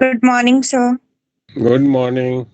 Good morning, sir. Good morning.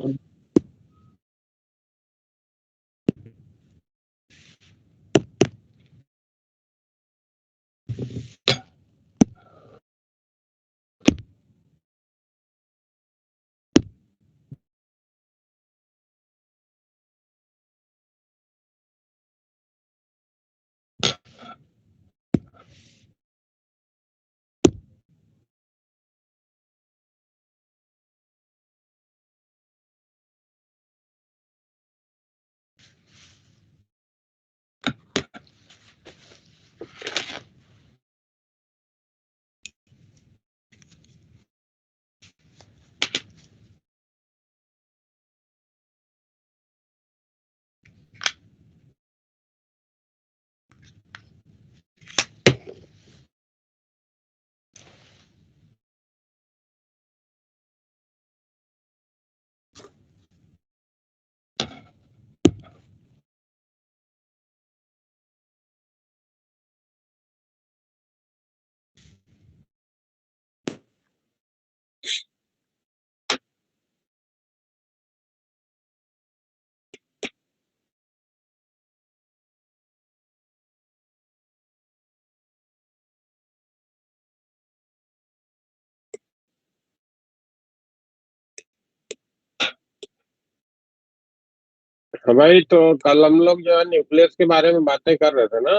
हाँ भाई, तो कल हम लोग जो है न्यूक्लियस के बारे में बातें कर रहे थे ना।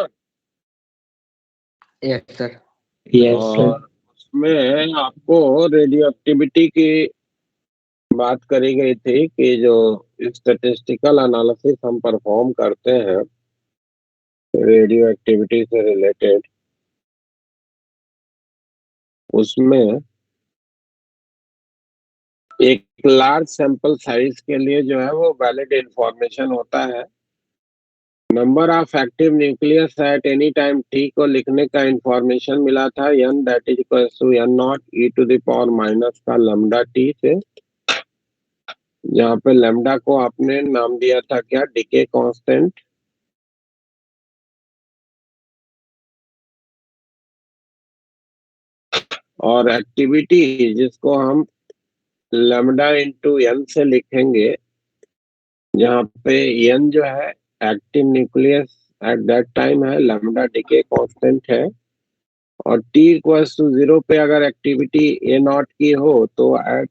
Yes sir. और उसमें आपको रेडियो एक्टिविटी की बात करी गई थी कि जो स्टैटिस्टिकल एनालिसिस हम परफॉर्म करते हैं रेडियो एक्टिविटी से रिलेटेड, उसमें एक लार्ज सैंपल साइज के लिए जो है वो वैलिड इंफॉर्मेशन होता है। Number of active nucleus at any time t को लिखने का इंफॉर्मेशन मिला था n that is equal to n not e to the power minus का लैम्डा टी से, जहाँ पे लैम्डा को आपने नाम दिया था क्या, डीके कांस्टेंट। और एक्टिविटी जिसको हम लैम्डा इंटू n से लिखेंगे, जहाँ पे n जो है active nucleus at that time है, लैम्डा डीके कांस्टेंट है, और t इक्वल्स टू 0 पे अगर एक्टिविटी ए नॉट की हो तो eight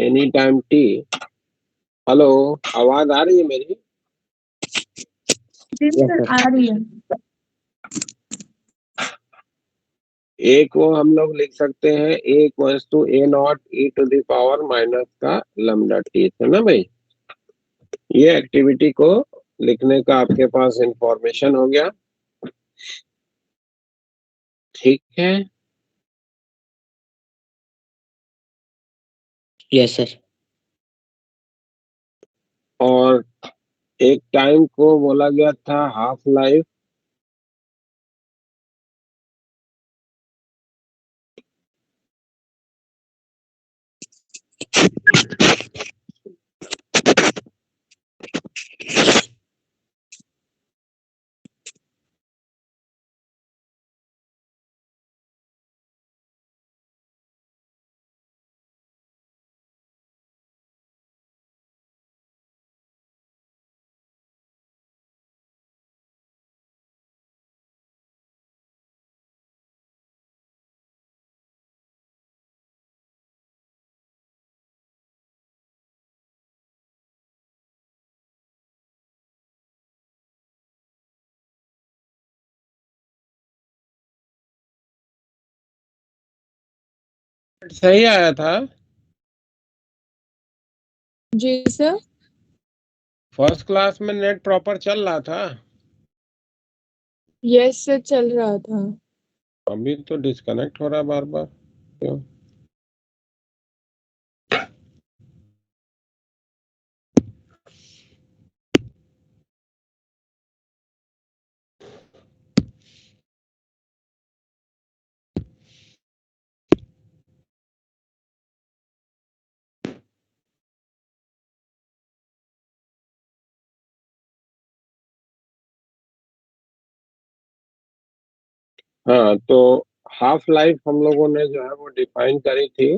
any time T. Hello, आवाज आ रही है मेरी? जी सर, आ रही है। ए को हम लोग लिख सकते हैं A equals to A naught e to the power minus का लैम्डा टी, है ना भाई। ये एक्टिविटी को लिखने का आपके पास इंफॉर्मेशन हो गया, ठीक है। Yes sir. और एक टाइम को बोला गया था हाफ लाइफ, सही आया था। जी सर। फर्स्ट क्लास में नेट प्रॉपर चल रहा था। यस सर, चल रहा था। अभी तो डिस्कनेक्ट हो रहा बार बार, क्यों? हाँ, तो हाफ लाइफ हम लोगों ने जो है वो डिफाइन करी थी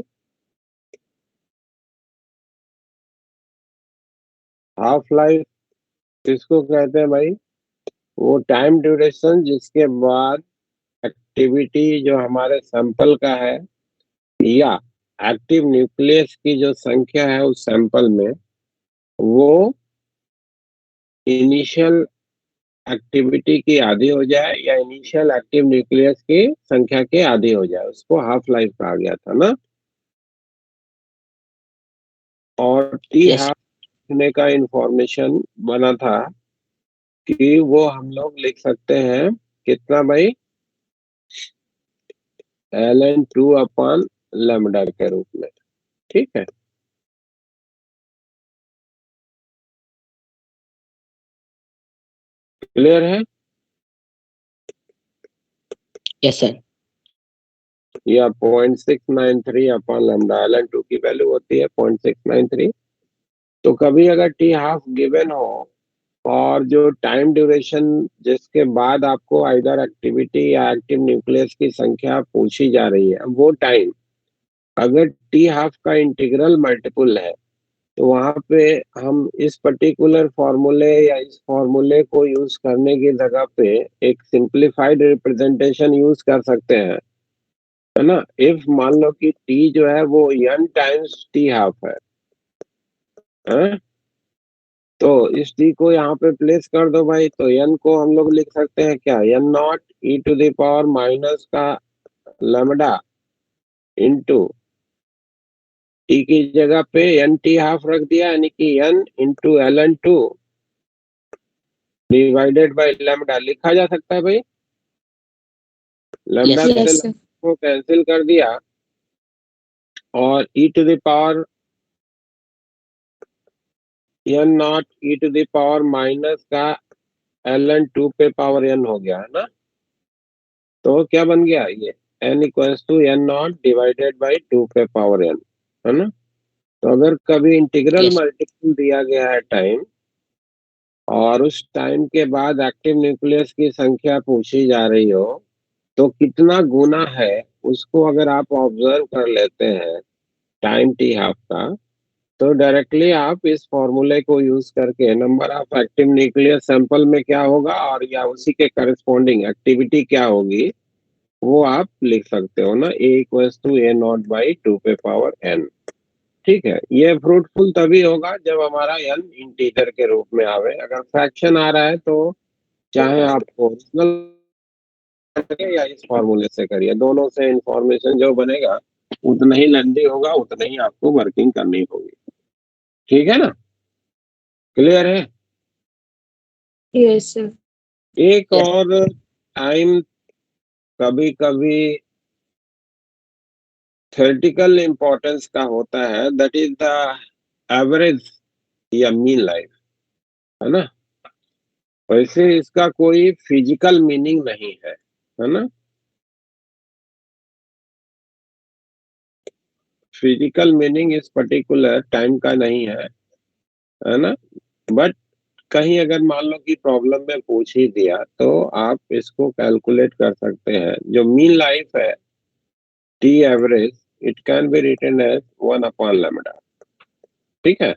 हाफ लाइफ किसको कहते हैं भाई? वो टाइम ड्यूरेशन जिसके बाद एक्टिविटी जो हमारे सैंपल का है या एक्टिव न्यूक्लियस की जो संख्या है उस सैंपल में, वो इनिशियल एक्टिविटी की आधी हो जाए या इनिशियल एक्टिव न्यूक्लियस की संख्या के आधी हो जाए, उसको हाफ लाइफ कहा गया था ना। और टी यस हाफ लिखने का इंफॉर्मेशन बना था कि वो हम लोग लिख सकते हैं कितना भाई? ln 2 अपॉन लेमडा के रूप में। ठीक है, क्लियर है? Yes sir. या 0.693 अपॉन लेमडा, ln 2 की वैल्यू होती है 0.693। तो कभी अगर टी हाफ गिवन हो और जो टाइम ड्यूरेशन जिसके बाद आपको आइदर एक्टिविटी या एक्टिव न्यूक्लियस की संख्या पूछी जा रही है, वो टाइम अगर टी हाफ का इंटीग्रल मल्टीपुल है, तो वहां पे हम इस पर्टिकुलर फॉर्मूले या इस फॉर्मूले को यूज करने की जगह पे एक सिंप्लीफाइड रिप्रेजेंटेशन यूज कर सकते हैं, है ना। इफ मान लो कि टी जो है वो n टाइम्स टी हाफ है? तो इस टी को यहाँ पे प्लेस कर दो भाई, तो n को हम लोग लिख सकते हैं क्या? n0 e⁻ का लैम्डा इंटू टी की जगह पे n टी हाफ रख दिया, यानी कि n into ln 2 divided by lambda लिखा जा सकता है भाई। लैम्डा यस से यस lambda सर। को कैंसिल कर दिया और n0 e⁻ का ln 2 पे पावर n हो गया, है ना। तो क्या बन गया ये? n equals to n0 divided by 2 पे पावर n, है ना। तो अगर कभी इंटीग्रल यस मल्टीपल दिया गया है टाइम और उस टाइम के बाद एक्टिव न्यूक्लियस की संख्या पूछी जा रही हो, तो कितना गुना है उसको अगर आप ऑब्जर्व कर लेते हैं टाइम टी हाफ का, तो डायरेक्टली आप इस फॉर्मूले को यूज करके number of active nucleus sample में क्या होगा और या उसी के करस्पॉन्डिंग एक्टिविटी क्या होगी, वो आप लिख सकते हो ना। a = a0/2 पे पावर n। ठीक है, ये फ्रूटफुल तभी होगा जब हमारा n इंटीजर के रूप में आवे। अगर फ्रैक्शन आ रहा है तो चाहे आप ओरिजिनल करिए या इस फॉर्मूले से करिए, दोनों से इंफॉर्मेशन जो बनेगा उतना ही लेंदी होगा, उतना ही आपको वर्किंग करनी होगी। ठीक है ना, क्लियर है? Yes sir. एक यस और टाइम कभी कभी थ्योरेटिकल इंपॉर्टेंस का होता है, दैट इज द एवरेज या मीन लाइफ, है ना। वैसे इसका कोई फिजिकल मीनिंग नहीं है ना। फिजिकल मीनिंग इस पर्टिकुलर टाइम का नहीं है ना। बट कहीं अगर मान लो कि प्रॉब्लम में पूछ ही दिया तो आप इसको कैलकुलेट कर सकते हैं। जो मीन लाइफ है t average, it can be written as 1/λ। ठीक है,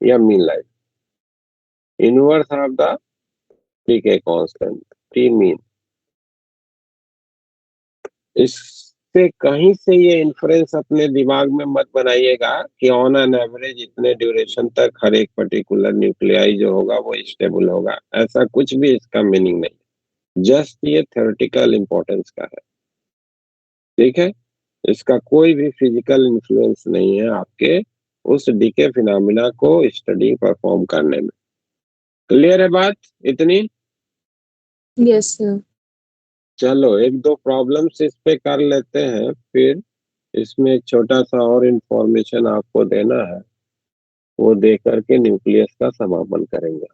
या mean life inverse of the t के कांस्टेंट टी मीन। इससे कहीं से ये इन्फ्रेंस अपने दिमाग में मत बनाइएगा कि ऑन एन एवरेज इतने ड्यूरेशन तक हर एक पर्टिकुलर न्यूक्लियाई जो होगा वो स्टेबल होगा, ऐसा कुछ भी इसका मीनिंग नहीं। जस्ट ये थ्योरेटिकल इंपॉर्टेंस का है। ठीक है, इसका कोई भी फिजिकल इन्फ्लुएंस नहीं है आपके उस डीके फिनोमिना को स्टडी परफॉर्म करने में। क्लियर है बात इतनी? Yes sir. चलो एक दो प्रॉब्लम्स इस पे कर लेते हैं, फिर इसमें एक छोटा सा और इंफॉर्मेशन आपको देना है, वो दे करके न्यूक्लियस का समापन करेंगे।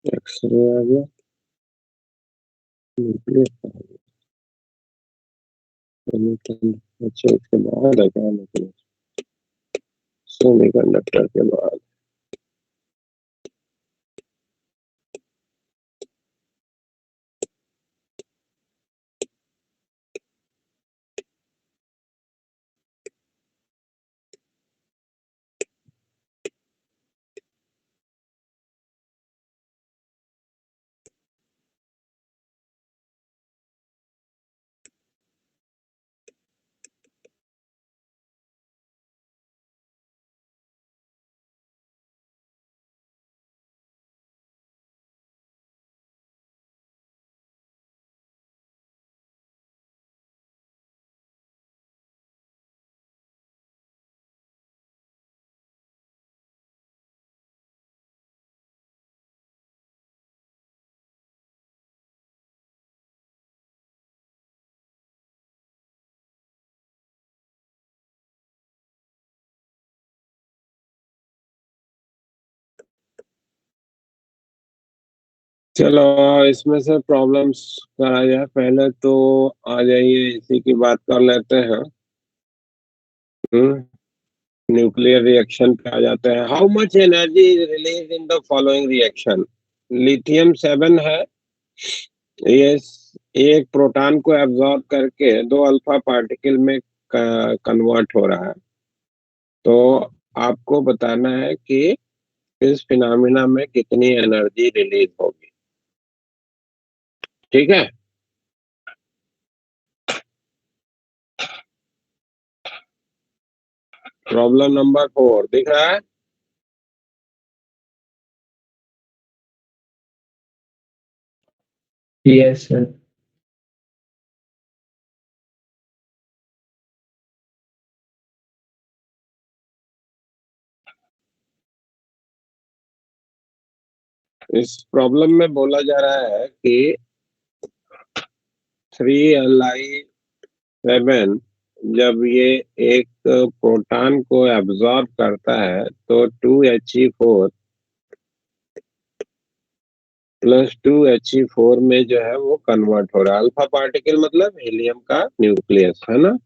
एक्सरे आ गया, न्यूक्लियस आ गया, अच्छा इसके बाद है क्या न्यूक्लियस? सेमीकंडक्टर के बाद। चलो इसमें से प्रॉब्लम्स करा जाए। पहले तो आ जाइए, इसी की बात कर लेते हैं। न्यूक्लियर रिएक्शन पे आ जाते हैं। How much energy is release in the following reaction? Lithium 7 है, ये एक प्रोटॉन को एब्जॉर्ब करके 2 अल्फा पार्टिकल में कन्वर्ट हो रहा है। तो आपको बताना है कि इस फिनोमिना में कितनी एनर्जी रिलीज होगी। ठीक है, प्रॉब्लम नंबर 4 दिख रहा है? Yes sir. इस प्रॉब्लम में बोला जा रहा है कि 3Li7 जब ये एक प्रोटॉन को एब्जॉर्ब करता है तो 2He4 प्लस 2He4 में जो है वो कन्वर्ट हो रहा है। अल्फा पार्टिकल मतलब हीलियम का न्यूक्लियस है ना।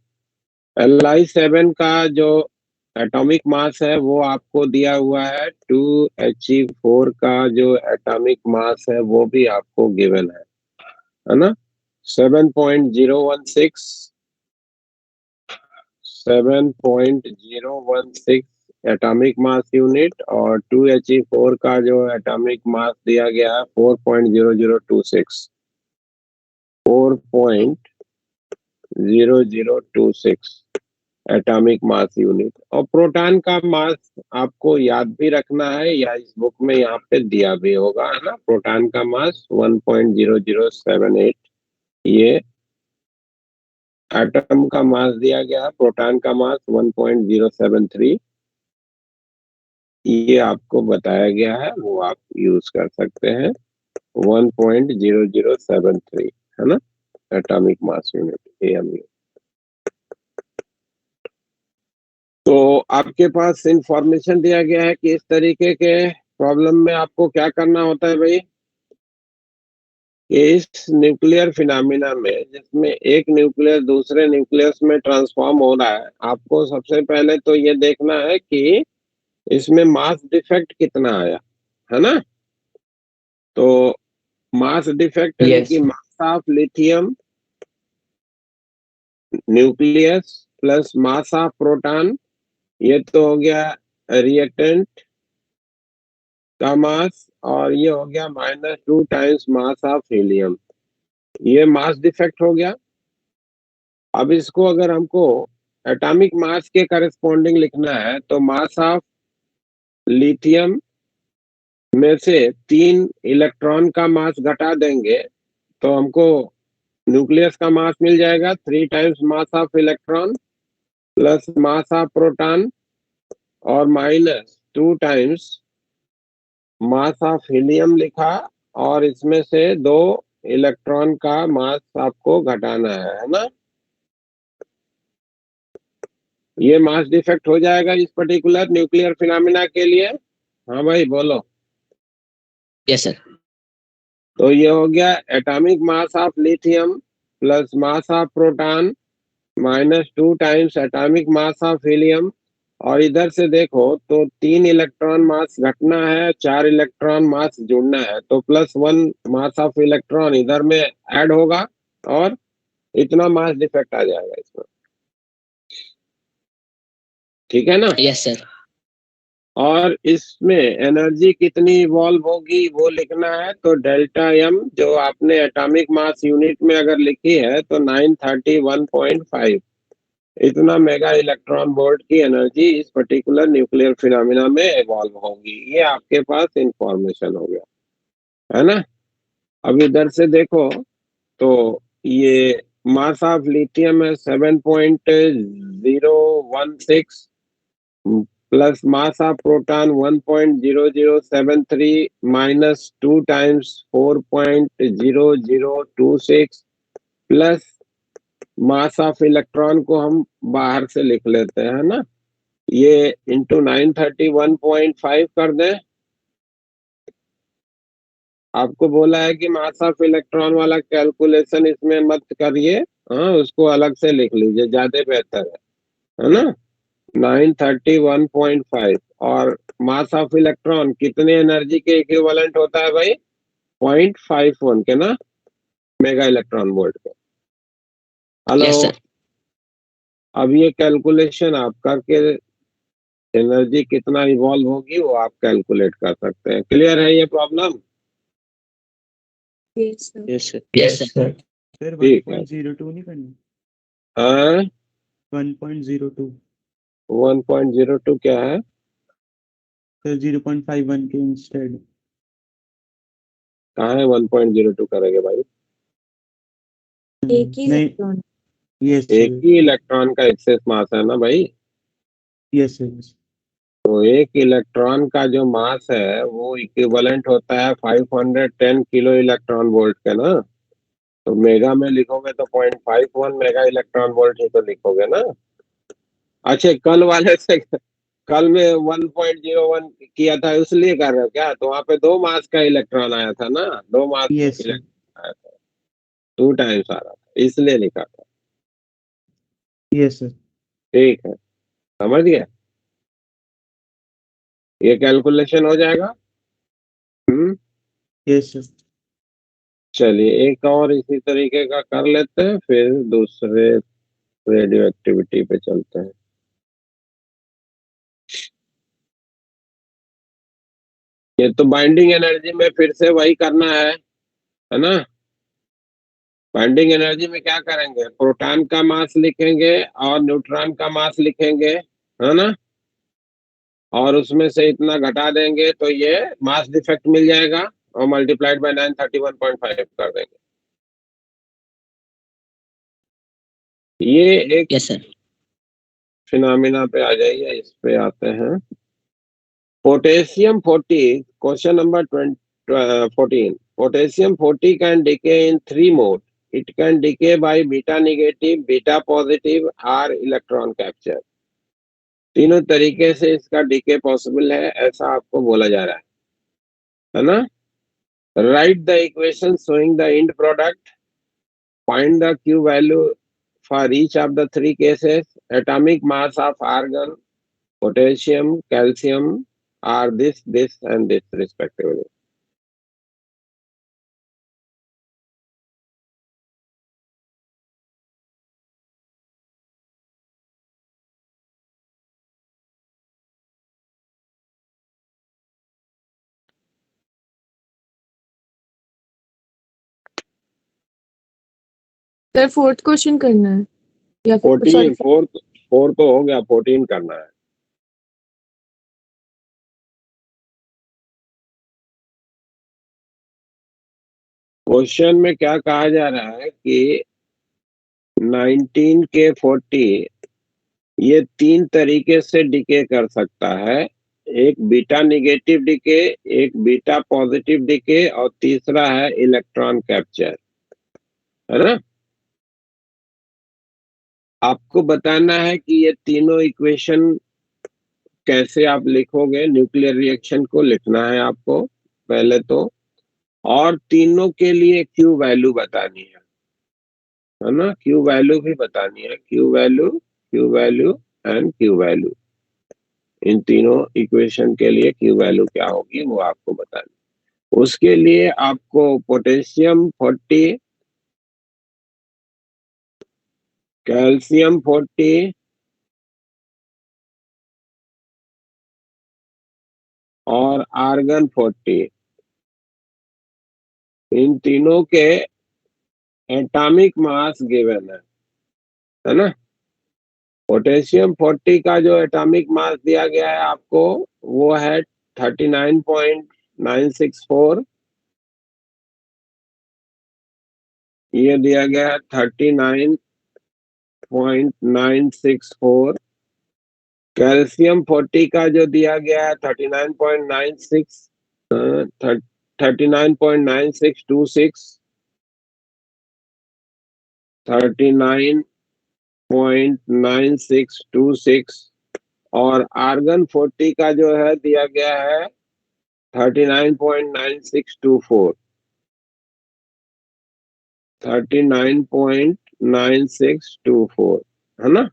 Li7 का जो एटॉमिक मास है वो आपको दिया हुआ है। 2He4 का जो एटॉमिक मास है वो भी आपको गिवन है ना। 7.016 एटॉमिक मास यूनिट, और 2He4 का जो एटॉमिक मास दिया गया है 4.0026 एटॉमिक मास यूनिट। और प्रोटॉन का मास आपको याद भी रखना है, या इस बुक में यहाँ पे दिया भी होगा है ना। प्रोटॉन का मास 1.0078, ये एटम का मास दिया गया है। प्रोटॉन का मास 1.073, ये आपको बताया गया है, वो आप यूज कर सकते हैं। 1.0073 है ना, एटॉमिक मास यूनिट AMU। तो आपके पास इंफॉर्मेशन दिया गया है कि इस तरीके के प्रॉब्लम में आपको क्या करना होता है भाई। इस न्यूक्लियर फिनोमिना में जिसमें एक न्यूक्लियस दूसरे न्यूक्लियस में ट्रांसफॉर्म हो रहा है, आपको सबसे पहले तो ये देखना है कि इसमें मास डिफेक्ट कितना आया है ना। तो मास डिफेक्ट यानी यस कि mass of lithium nucleus plus mass of proton, ये तो हो गया रिएक्टेंट का मास, और ये हो गया -2 टाइम्स मास ऑफ हीलियम, ये मास डिफेक्ट हो गया। अब इसको अगर हमको एटॉमिक मास के करस्पॉन्डिंग लिखना है तो मास ऑफ लिथियम में से 3 इलेक्ट्रॉन का मास घटा देंगे तो हमको न्यूक्लियस का मास मिल जाएगा 3 times mass of electron plus mass of proton और -2 टाइम्स मास ऑफ हीलियम लिखा, और इसमें से 2 इलेक्ट्रॉन का मास आपको घटाना है ना। ये मास डिफेक्ट हो जाएगा इस पर्टिकुलर न्यूक्लियर फिनोमिना के लिए। हाँ भाई बोलो। Yes sir. तो ये हो गया atomic mass of lithium plus mass of proton minus 2 times atomic mass of helium. और इधर से देखो तो 3 इलेक्ट्रॉन मास घटना है, 4 इलेक्ट्रॉन मास जुड़ना है, तो +1 मास ऑफ इलेक्ट्रॉन इधर में ऐड होगा और इतना मास डिफेक्ट आ जाएगा इसमें। ठीक है ना? Yes sir. और इसमें एनर्जी कितनी इवॉल्व होगी वो लिखना है, तो डेल्टा एम जो आपने एटॉमिक मास यूनिट में अगर लिखी है तो 931.5 इतना मेगा इलेक्ट्रॉन वोल्ट की एनर्जी इस पर्टिकुलर न्यूक्लियर फिनोमिना में इवॉल्व होगी। ये आपके पास इंफॉर्मेशन हो गया, है ना? अब इधर से देखो तो ये मास ऑफ लिथियम है 7.016 plus mass of proton 1.0073 minus 2 times 4.0026 plus mass of electron को हम बाहर से लिख लेते हैं ना, ये इंटू 931.5 कर दें। आपको बोला है कि मास ऑफ इलेक्ट्रॉन वाला कैलकुलेशन इसमें मत करिए, हाँ उसको अलग से लिख लीजिए, ज्यादा बेहतर है ना? 931.5 और मास ऑफ इलेक्ट्रॉन कितने एनर्जी के इक्विवेलेंट होता है भाई? 0.51 के ना, मेगा इलेक्ट्रॉन वोल्ट के। Hello, yes sir. अब ये कैलकुलेशन आप करके एनर्जी कितना इवॉल्व होगी वो आप कैलकुलेट कर सकते हैं। क्लियर है ये problem? Yes sir. Yes sir. Yes sir. Sir ठीक है। 1.02 नहीं करना? हाँ 1.02 1.02 क्या है? सर 0.51 के इंस्टेड। कहाँ है 1.02 करेंगे भाई? एक ही नहीं, इलेक्ट्रॉन। यस एक सर, ही इलेक्ट्रॉन का एक्सेस मास है ना भाई, यस सर। तो एक इलेक्ट्रॉन का जो मास है वो इक्विवेलेंट होता है 510 किलो इलेक्ट्रॉन वोल्ट के ना, तो मेगा में लिखोगे तो 0.51 मेगा इलेक्ट्रॉन वोल्ट ही तो लिखोगे ना। अच्छा, कल वाले से कल में 1.01 किया था इसलिए कर रहे हो क्या? तो वहां पे 2 मास का इलेक्ट्रॉन आया था ना, 2 मास यस सर। इलेक्ट्रॉन आया था, 2 टाइम्स आ रहा था इसलिए लिखा था। Yes sir. ठीक है, समझ गया? ये कैलकुलेशन हो जाएगा। हम्म, यस सर। चलिए एक और इसी तरीके का कर लेते हैं, फिर दूसरे रेडियो एक्टिविटी पे चलते हैं। ये तो बाइंडिंग एनर्जी में फिर से वही करना है ना? बाइंडिंग एनर्जी में क्या करेंगे? प्रोटॉन का मास लिखेंगे और न्यूट्रॉन का मास लिखेंगे, है ना? और उसमें से इतना घटा देंगे तो ये मास डिफेक्ट मिल जाएगा और मल्टीप्लाइड बाय 931.5 कर देंगे। ये एक यस सर। फिनोमिना पे आ जाइए, इस पे आते हैं। Potassium 40, question number 14। Potassium 40 can decay in 3 modes. It can decay by beta negative, beta positive or electron capture. तीनों तरीके से इसका डिके पॉसिबल है, ऐसा आपको बोला जा रहा है ना? Right the equation showing the end product, find the Q value for each of the 3 cases, atomic mass of argon, potassium, calcium are this and this respectively. Sir fourth question करना है या फिर 14 सॉरी 4 तो हो गया, 14 करना है। Question में क्या कहा जा रहा है कि 19 के 40 ये 3 तरीके से डिके कर सकता है, एक बीटा निगेटिव डिके, एक बीटा पॉजिटिव डिके और तीसरा है इलेक्ट्रॉन कैप्चर, है ना? आपको बताना है कि ये तीनों इक्वेशन कैसे आप लिखोगे। न्यूक्लियर रिएक्शन को लिखना है आपको पहले तो, और तीनों के लिए क्यू वैल्यू बतानी है ना, क्यू वैल्यू भी बतानी है, Q value and Q value, इन तीनों इक्वेशन के लिए क्यू वैल्यू क्या होगी वो आपको बतानी। उसके लिए आपको पोटेशियम 40, कैल्शियम 40 और आर्गन 40, इन तीनों के एटॉमिक मास गिवन है ना। पोटेशियम 40 का जो एटॉमिक मास दिया गया है आपको वो है 39.964, ये दिया गया है 39.964। कैल्शियम 40 का जो दिया गया है 39.96, 39.9626, 39.9626। और आर्गन 40 का जो है दिया गया है 39.9624, 39.9624, है ना।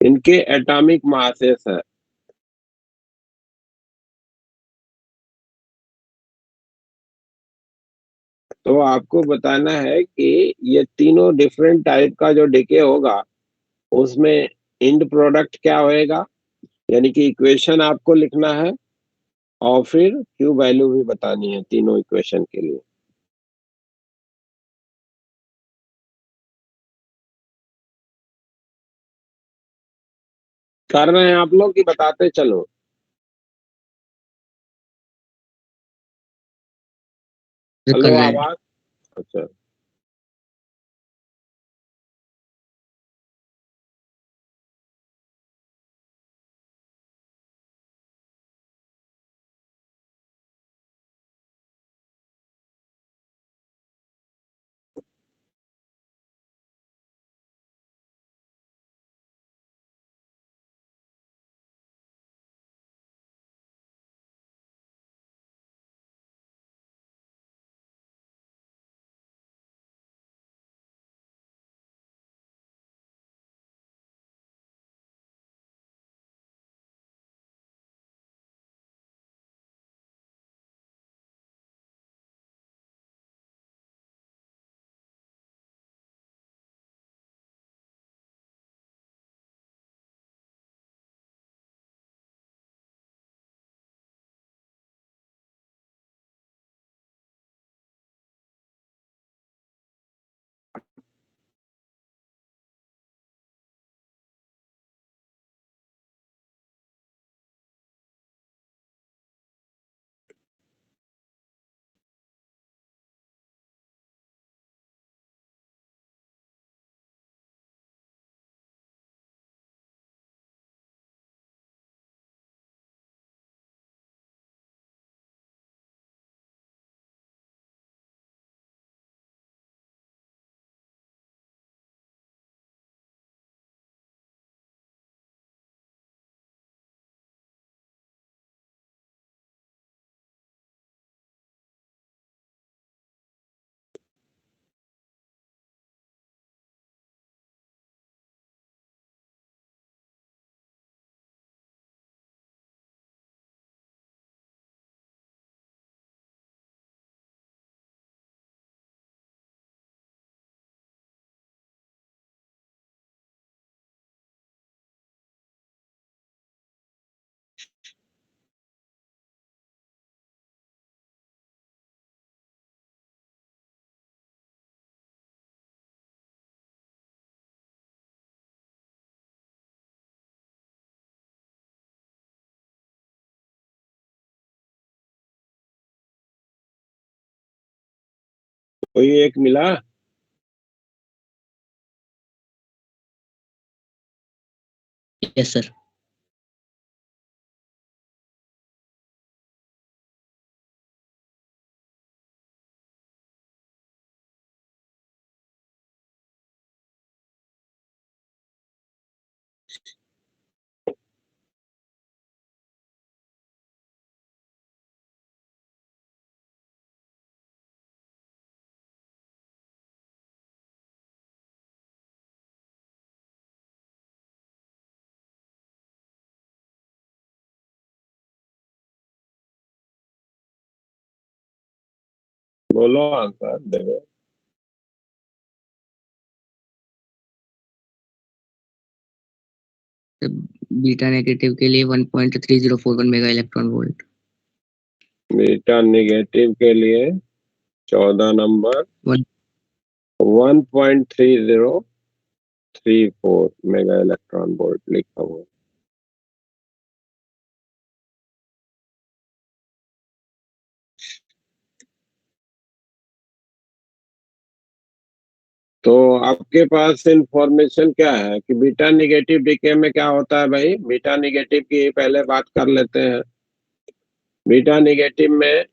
इनके एटॉमिक मासेस है। तो आपको बताना है कि ये तीनों डिफरेंट टाइप का जो डिके होगा उसमें एंड प्रोडक्ट क्या होएगा, यानी कि इक्वेशन आपको लिखना है और फिर क्यू वैल्यू भी बतानी है तीनों इक्वेशन के लिए। कर रहे हैं आप लोग कि बताते चलो? कर हेलो, रहे हैं। आवाज। अच्छा, कोई एक मिला? Yes sir. बोलो आंसर देखो। बीटा नेगेटिव के लिए 1.3041 mega electron volt. Beta negative के लिए 14 number One- 1.3034 mega electron volt लिखा हुआ। तो आपके पास इंफॉर्मेशन क्या है कि बीटा निगेटिव डीके में क्या होता है भाई? बीटा निगेटिव की पहले बात कर लेते हैं। बीटा निगेटिव में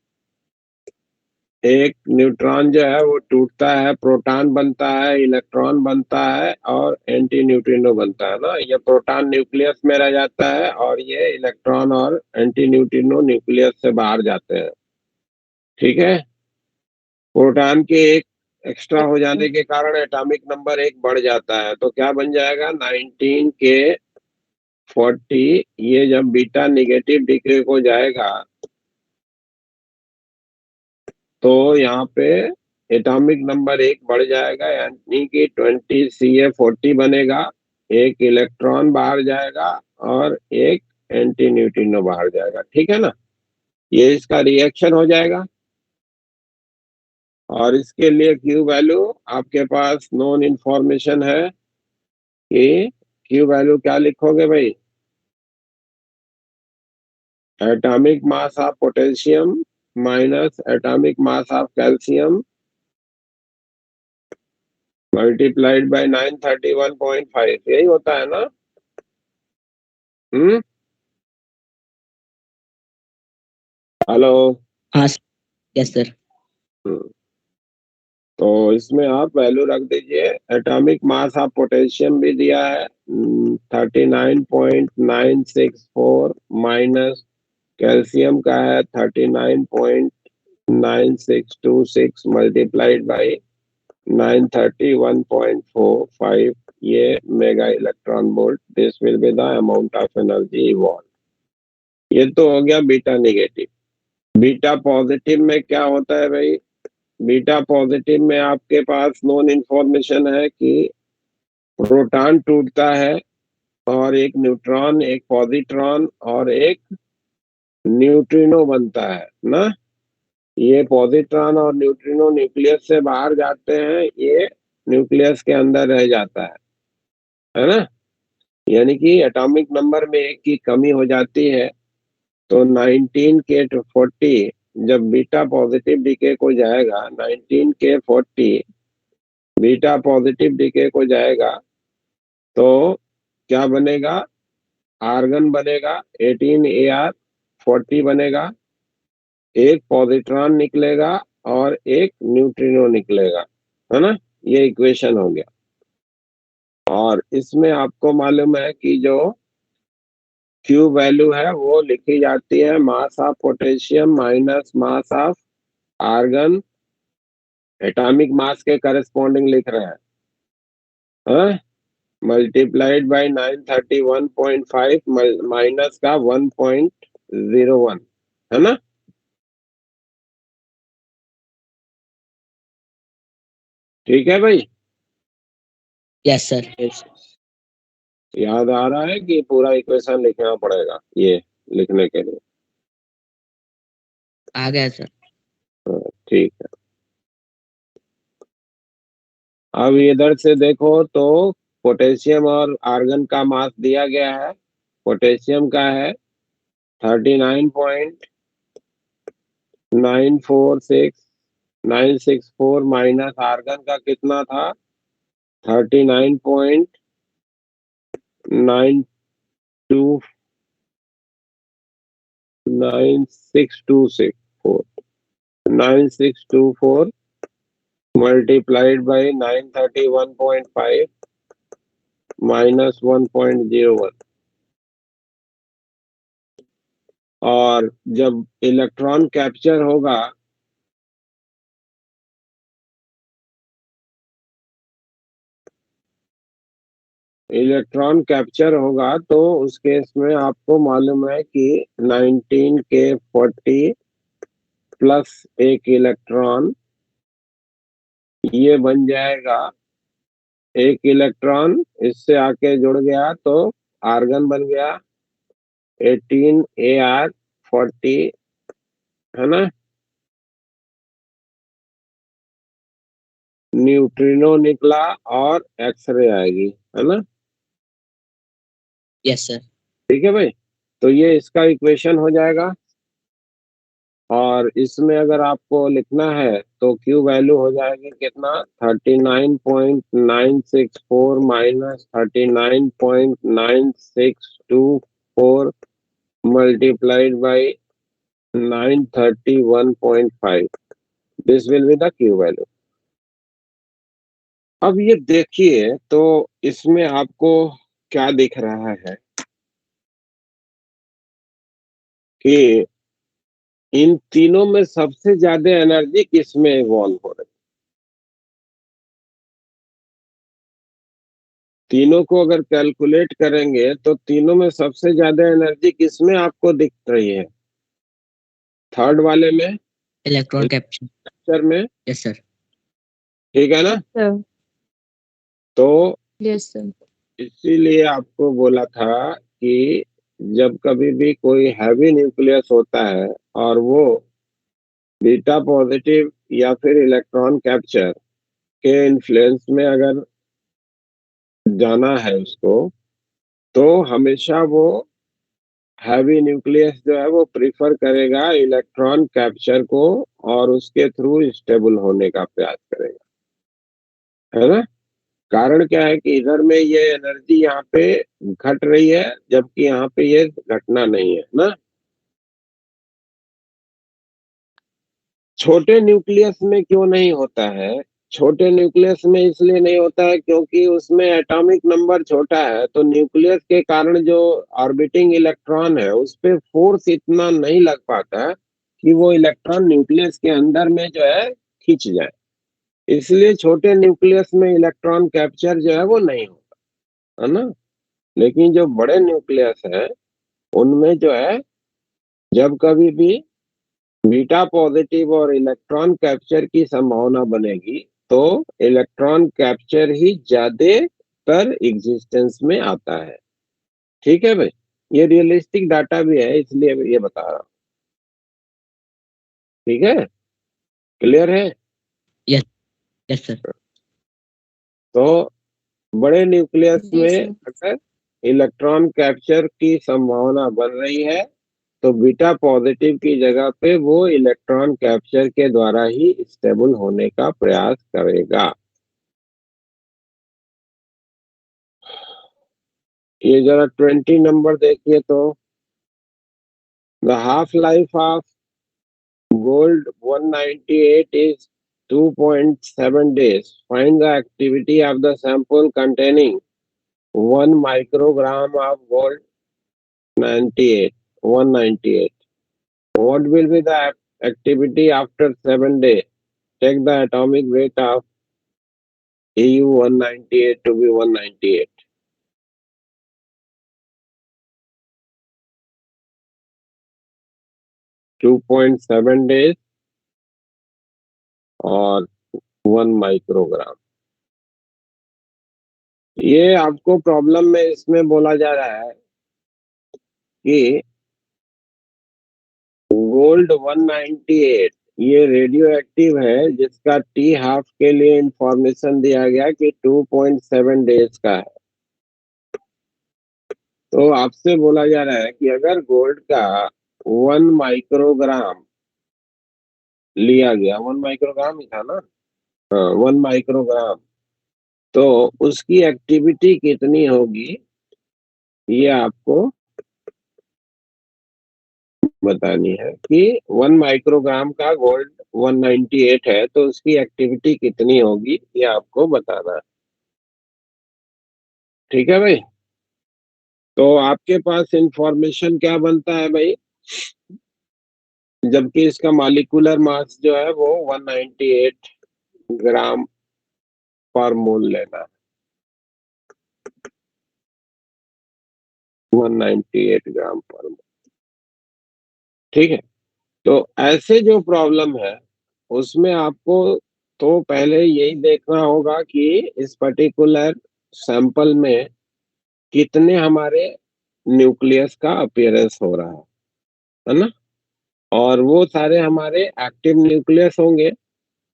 एक न्यूट्रॉन जो है वो टूटता है, प्रोटॉन बनता है, इलेक्ट्रॉन बनता है और एंटी न्यूट्रिनो बनता है ना। ये प्रोटॉन न्यूक्लियस में रह जाता है और ये इलेक्ट्रॉन और एंटी न्यूट्रिनो न्यूक्लियस से बाहर जाते हैं। ठीक है। प्रोटॉन के एक एक्स्ट्रा हो जाने के कारण एटॉमिक नंबर 1 बढ़ जाता है, तो क्या बन जाएगा 19 के 40। ये जब बीटा निगेटिव डिके को जाएगा तो यहाँ पे एटॉमिक नंबर 1 बढ़ जाएगा, यानी कि 20 Ca40 बनेगा। एक इलेक्ट्रॉन बाहर जाएगा और एक एंटी न्यूट्रिनो बाहर जाएगा। ठीक है ना, ये इसका रिएक्शन हो जाएगा। और इसके लिए क्यू वैल्यू आपके पास नोन इंफॉर्मेशन है कि क्यू वैल्यू क्या लिखोगे भाई? Atomic mass of potassium minus atomic mass of calcium multiplied by 931.5, यही होता है ना? हेलो। हाँ यस सर। तो इसमें आप वैल्यू रख दीजिए। एटॉमिक मास ऑफ पोटेशियम भी दिया है 39.964 माइनस कैल्शियम का है 39.9626 मल्टीप्लाइड बाई 931.45। ये mega electron volt. This will be the amount of energy evolve. ये तो हो गया बीटा निगेटिव। बीटा पॉजिटिव में क्या होता है भाई? बीटा पॉजिटिव में आपके पास नोन इंफॉर्मेशन है कि प्रोटॉन टूटता है और एक न्यूट्रॉन, एक पॉजिट्रॉन और एक न्यूट्रिनो बनता है ना। ये पॉजिट्रॉन और न्यूट्रिनो न्यूक्लियस से बाहर जाते हैं, ये न्यूक्लियस के अंदर रह जाता है ना। यानी कि एटॉमिक नंबर में 1 की कमी हो जाती है। तो 19 के 40 जब बीटा पॉजिटिव डीके को जाएगा, 19 के 40 बीटा पॉजिटिव डीके को जाएगा तो क्या बनेगा? आर्गन बनेगा 18Ar40 बनेगा, एक पॉजिट्रॉन निकलेगा और एक न्यूट्रिनो निकलेगा, है ना। ये इक्वेशन हो गया। और इसमें आपको मालूम है कि जो क्यू वैल्यू है वो लिखी जाती है mass of potassium minus mass of argon. Atomic mass के करस्पॉन्डिंग लिख रहे हैं, मल्टीप्लाइड बाय 931.5 माइनस का 1.01, है ना। ठीक है भाई, यस सर। याद आ रहा है कि पूरा इक्वेशन लिखना पड़ेगा ये लिखने के लिए? आ गया सर। ठीक है। अब इधर से देखो तो पोटेशियम और आर्गन का मास दिया गया है। पोटेशियम का है 39.946 माइनस आर्गन का कितना था? 39.9624 मल्टीप्लाइड बाई 931.5 माइनस 1.01। और जब इलेक्ट्रॉन कैप्चर होगा तो उस केस में आपको मालूम है कि 19 के 40 प्लस एक इलेक्ट्रॉन ये बन जाएगा, एक इलेक्ट्रॉन इससे आके जुड़ गया तो आर्गन बन गया 18Ar40, है ना। न्यूट्रिनो निकला और एक्सरे आएगी, है ना। Yes sir. ठीक है भाई, तो ये इसका इक्वेशन हो जाएगा। और इसमें अगर आपको लिखना है तो क्यू वैल्यू हो जाएगी कितना, 39.964 minus 39.9624 multiplied by 931.5। This will be the Q value. अब ये देखिए तो इसमें आपको क्या दिख रहा है कि इन तीनों में सबसे ज्यादा एनर्जी किसमें इवॉल्व हो रही है। तीनों को अगर कैलकुलेट करेंगे तो तीनों में सबसे ज्यादा एनर्जी किसमें आपको दिख रही है, थर्ड वाले में, इलेक्ट्रॉन कैप्चर। कैप्चर में। Yes sir. ठीक है ना। सर। तो यस सर। इसीलिए आपको बोला था कि जब कभी भी कोई हैवी न्यूक्लियस होता है और वो बीटा पॉजिटिव या फिर इलेक्ट्रॉन कैप्चर के इन्फ्लुएंस में अगर जाना है उसको, तो हमेशा वो हैवी न्यूक्लियस जो है वो प्रिफर करेगा इलेक्ट्रॉन कैप्चर को और उसके थ्रू स्टेबल होने का प्रयास करेगा, है ना। कारण क्या है कि इधर में ये एनर्जी यहाँ पे घट रही है जबकि यहाँ पे ये घटना नहीं है ना। छोटे न्यूक्लियस में क्यों नहीं होता है, छोटे न्यूक्लियस में इसलिए नहीं होता है क्योंकि उसमें एटॉमिक नंबर छोटा है, तो न्यूक्लियस के कारण जो ऑर्बिटिंग इलेक्ट्रॉन है उस पे फोर्स इतना नहीं लग पाता कि वो इलेक्ट्रॉन न्यूक्लियस के अंदर में जो है खींच जाए। इसलिए छोटे न्यूक्लियस में इलेक्ट्रॉन कैप्चर जो है वो नहीं होता, है ना। लेकिन जो बड़े न्यूक्लियस है उनमें जो है जब कभी भी बीटा पॉजिटिव और इलेक्ट्रॉन कैप्चर की संभावना बनेगी तो इलेक्ट्रॉन कैप्चर ही ज्यादातर एग्जिस्टेंस में आता है। ठीक है भाई, ये रियलिस्टिक डाटा भी है इसलिए ये बता रहा हूँ। ठीक है, क्लियर है। Yes yes sir. तो बड़े न्यूक्लियस जी में सर। अगर इलेक्ट्रॉन कैप्चर की संभावना बन रही है तो बीटा पॉजिटिव की जगह पे वो इलेक्ट्रॉन कैप्चर के द्वारा ही स्टेबल होने का प्रयास करेगा। ये जरा 20 नंबर देखिए तो, the half life of gold 198 is 2.7 days. Find the activity of the sample containing 1 microgram of gold 98 198. What will be the activity after 7 days? Take the atomic weight of AU 198 to be 198. To 2.7 days और 1 microgram. ये आपको problem में इसमें बोला जा रहा है कि गोल्ड 198 ये रेडियो एक्टिव है जिसका टी हाफ के लिए इंफॉर्मेशन दिया गया कि 2.7 डेज का है। तो आपसे बोला जा रहा है कि अगर गोल्ड का 1 माइक्रोग्राम लिया गया, 1 माइक्रोग्राम ही था ना, हाँ 1 माइक्रोग्राम, तो उसकी एक्टिविटी कितनी होगी ये आपको बतानी है कि 1 माइक्रोग्राम का गोल्ड 198 है तो उसकी एक्टिविटी कितनी होगी ये आपको बताना है। ठीक है भाई, तो आपके पास इंफॉर्मेशन क्या बनता है भाई, जबकि इसका मॉलिक्यूलर मास जो है वो 198 ग्राम पर मोल लेना है, 198 ग्राम पर मोल। ठीक है, तो ऐसे जो प्रॉब्लम है उसमें आपको तो पहले यही देखना होगा कि इस पर्टिकुलर सैंपल में कितने हमारे न्यूक्लियस का अपीयरेंस हो रहा है ना, और वो सारे हमारे एक्टिव न्यूक्लियस होंगे,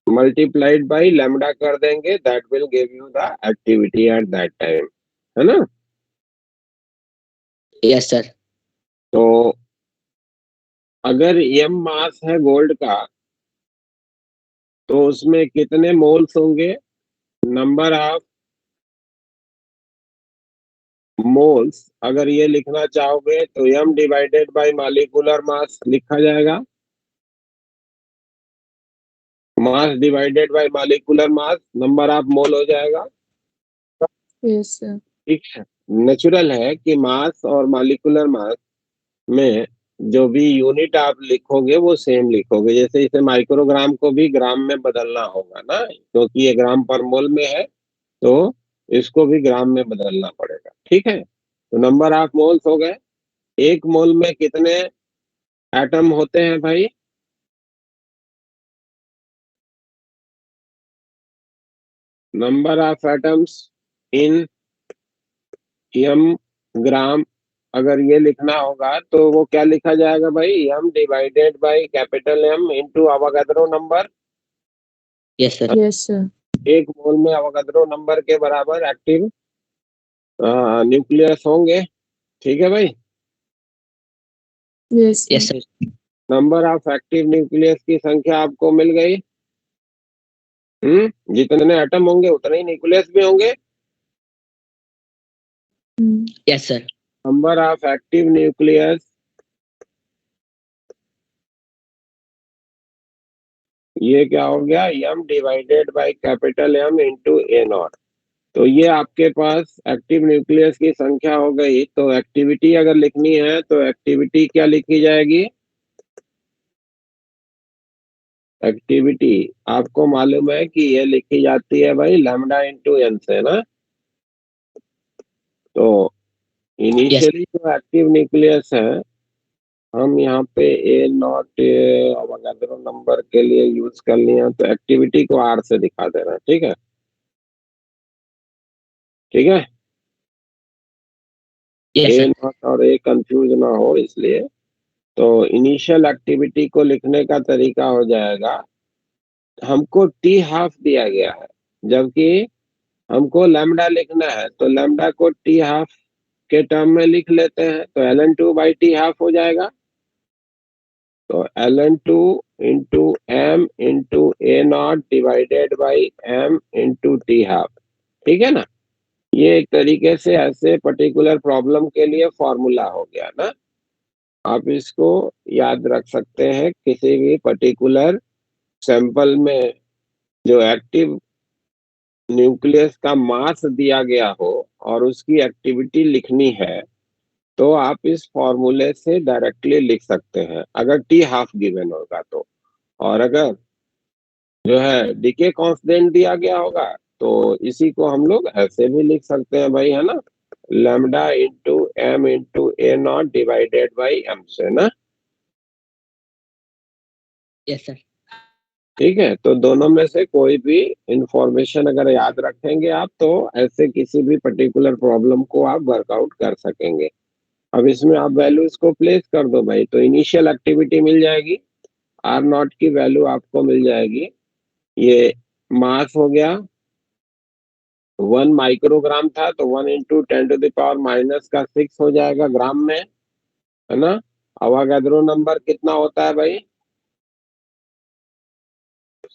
मल्टीप्लाइड बाई लैम्डा कर देंगे, that will give you the activity at that time, है ना। Yes sir. तो अगर m मास है गोल्ड का तो उसमें कितने मोल्स होंगे, नंबर ऑफ मोल्स अगर ये लिखना चाहोगे तो m divided by molecular mass लिखा जाएगा, mass divided by molecular mass number of mole हो जाएगा। Yes, sir. ठीक है, नेचुरल है कि मास और मॉलिक्यूलर मास में जो भी यूनिट आप लिखोगे वो सेम लिखोगे, जैसे इसे माइक्रोग्राम को भी ग्राम में बदलना होगा ना, क्योंकि ये ग्राम पर मोल में है तो इसको भी ग्राम में बदलना पड़ेगा। ठीक है, तो नंबर ऑफ मोल्स हो गए। एक मोल में कितने एटम होते हैं भाई, number of atoms in m ग्राम अगर ये लिखना होगा तो वो क्या लिखा जाएगा भाई, m divided by capital M into Avogadro number. Yes sir. Yes, sir. एक मोल में अवोगाद्रो नंबर के बराबर एक्टिव न्यूक्लियस होंगे। ठीक है भाई, Yes, sir. Yes sir. Number of active nucleus की संख्या आपको मिल गई। जितने एटम होंगे उतने ही न्यूक्लियस भी होंगे। Hmm. Yes sir. Number of active nucleus ये क्या हो गया, m divided by capital M into a not. तो ये आपके पास एक्टिव न्यूक्लियस की संख्या हो गई। तो एक्टिविटी अगर लिखनी है तो एक्टिविटी क्या लिखी जाएगी, एक्टिविटी आपको मालूम है कि ये लिखी जाती है भाई लैम्डा इंटू एन से ना। तो इनिशियली जो एक्टिव न्यूक्लियस है हम यहाँ पे ए नॉट अवोगाद्रो नंबर के लिए यूज कर लिया, तो एक्टिविटी को आर से दिखा दे रहा है। ठीक है, ठीक है, यस ए सर। नॉट और ए कंफ्यूज ना हो इसलिए। तो इनिशियल एक्टिविटी को लिखने का तरीका हो जाएगा, हमको टी हाफ दिया गया है जबकि हमको लैम्डा लिखना है, तो लैम्डा को टी हाफ के टर्म में लिख लेते हैं, तो ln2 बाई टी हाफ हो जाएगा। तो ln2 into m into a not divided by m into t half. ठीक है ना, ये एक तरीके से ऐसे पर्टिकुलर प्रॉब्लम के लिए फॉर्मूला हो गया ना। आप इसको याद रख सकते हैं, किसी भी पर्टिकुलर सैंपल में जो एक्टिव न्यूक्लियस का मास दिया गया हो और उसकी एक्टिविटी लिखनी है तो आप इस फॉर्मूले से डायरेक्टली लिख सकते हैं अगर टी हाफ गिवन होगा तो। और अगर जो है डीके कांस्टेंट दिया गया होगा तो इसी को हम लोग ऐसे भी लिख सकते हैं भाई, है ना, lambda into m into a not divided by m से ना। Yes sir. ठीक है, तो दोनों में से कोई भी इंफॉर्मेशन अगर याद रखेंगे आप तो ऐसे किसी भी पर्टिकुलर प्रॉब्लम को आप वर्कआउट कर सकेंगे। अब इसमें आप वैल्यूज को प्लेस कर दो भाई, तो इनिशियल एक्टिविटी मिल जाएगी, आर नॉट की वैल्यू आपको मिल जाएगी, ये मास हो गया 1 माइक्रोग्राम था तो 1 इंटू 10⁻⁻⁻6 हो जाएगा ग्राम में, है ना। अवोगाद्रो नंबर कितना होता है भाई,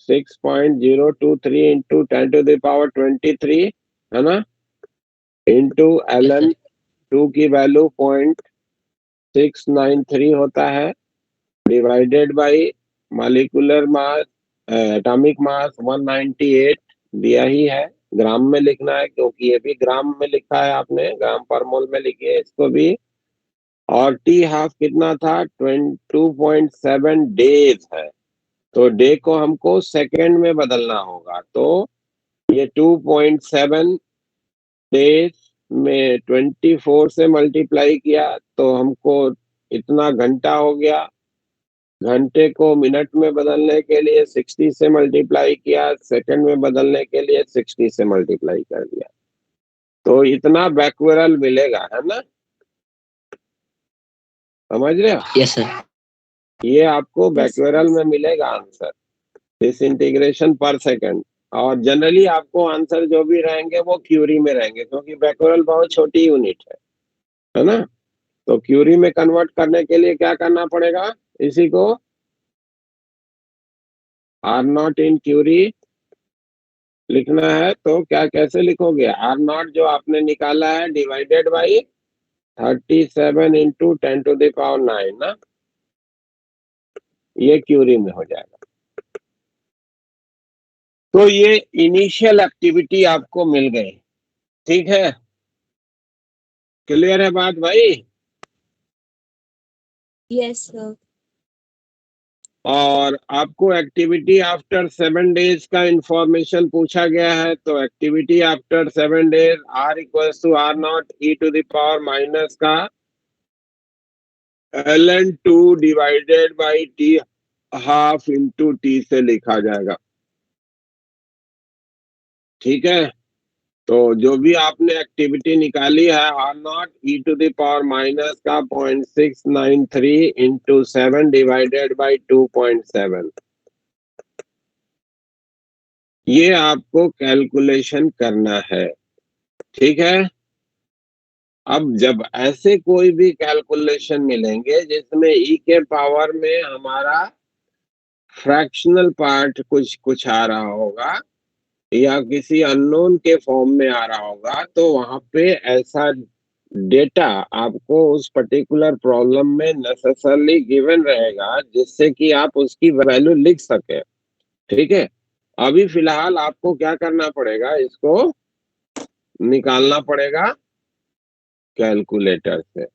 6.023 इंटू 10⁻23 है ना, इंटू यस ln सर। 2 की वैल्यू 0.693 होता है divided by molecular mass atomic mass 198 दिया ही है, ग्राम में लिखना है क्योंकि ये भी ग्राम में लिखा है आपने, ग्राम पर मोल में लिखिए इसको भी। और टी हाफ कितना था 22.7 डेज है, तो डे को हमको सेकेंड में बदलना होगा, तो ये 2.7 डेज में 24 से मल्टीप्लाई किया तो हमको इतना घंटा हो गया, घंटे को मिनट में बदलने के लिए 60 से मल्टीप्लाई किया, सेकंड में बदलने के लिए 60 से मल्टीप्लाई कर दिया, तो इतना बैक्वेरल मिलेगा, है ना? समझ रहे हो? Yes sir. ये आपको Yes, बैक्वेरल yes. में मिलेगा आंसर, डिसइंटीग्रेशन पर सेकंड। और जनरली आपको आंसर जो भी रहेंगे वो क्यूरी में रहेंगे, क्योंकि बैक्वेरल बहुत छोटी यूनिट है ना? तो क्यूरी में कन्वर्ट करने के लिए क्या करना पड़ेगा? इसी को आर नॉट इन क्यूरी लिखना है। तो क्या कैसे लिखोगे? आर नॉट जो आपने निकाला है डिवाइडेड बाई 37 इंटू 10⁹ ना, ये क्यूरी में हो जाएगा। तो ये इनिशियल एक्टिविटी आपको मिल गई, ठीक है? क्लियर है बात भाई? Yes, sir. और आपको एक्टिविटी आफ्टर 7 डेज का इंफॉर्मेशन पूछा गया है, तो activity after 7 days r equals to r not e to the power minus का ln2 divided by t half into t से लिखा जाएगा, ठीक है? तो जो भी आपने एक्टिविटी निकाली है r not e to the power minus का 0.693 इंटू 7 डिवाइडेड बाई 2.7, ये आपको कैलकुलेशन करना है, ठीक है? अब जब ऐसे कोई भी कैलकुलेशन मिलेंगे जिसमें ई के पावर में हमारा फ्रैक्शनल पार्ट कुछ आ रहा होगा या किसी अननोन के फॉर्म में आ रहा होगा, तो वहां पे ऐसा डेटा आपको उस पर्टिकुलर प्रॉब्लम में नेसेसरली गिवन रहेगा, जिससे कि आप उसकी वैल्यू लिख सके, ठीक है? अभी फिलहाल आपको क्या करना पड़ेगा? इसको निकालना पड़ेगा कैलकुलेटर से।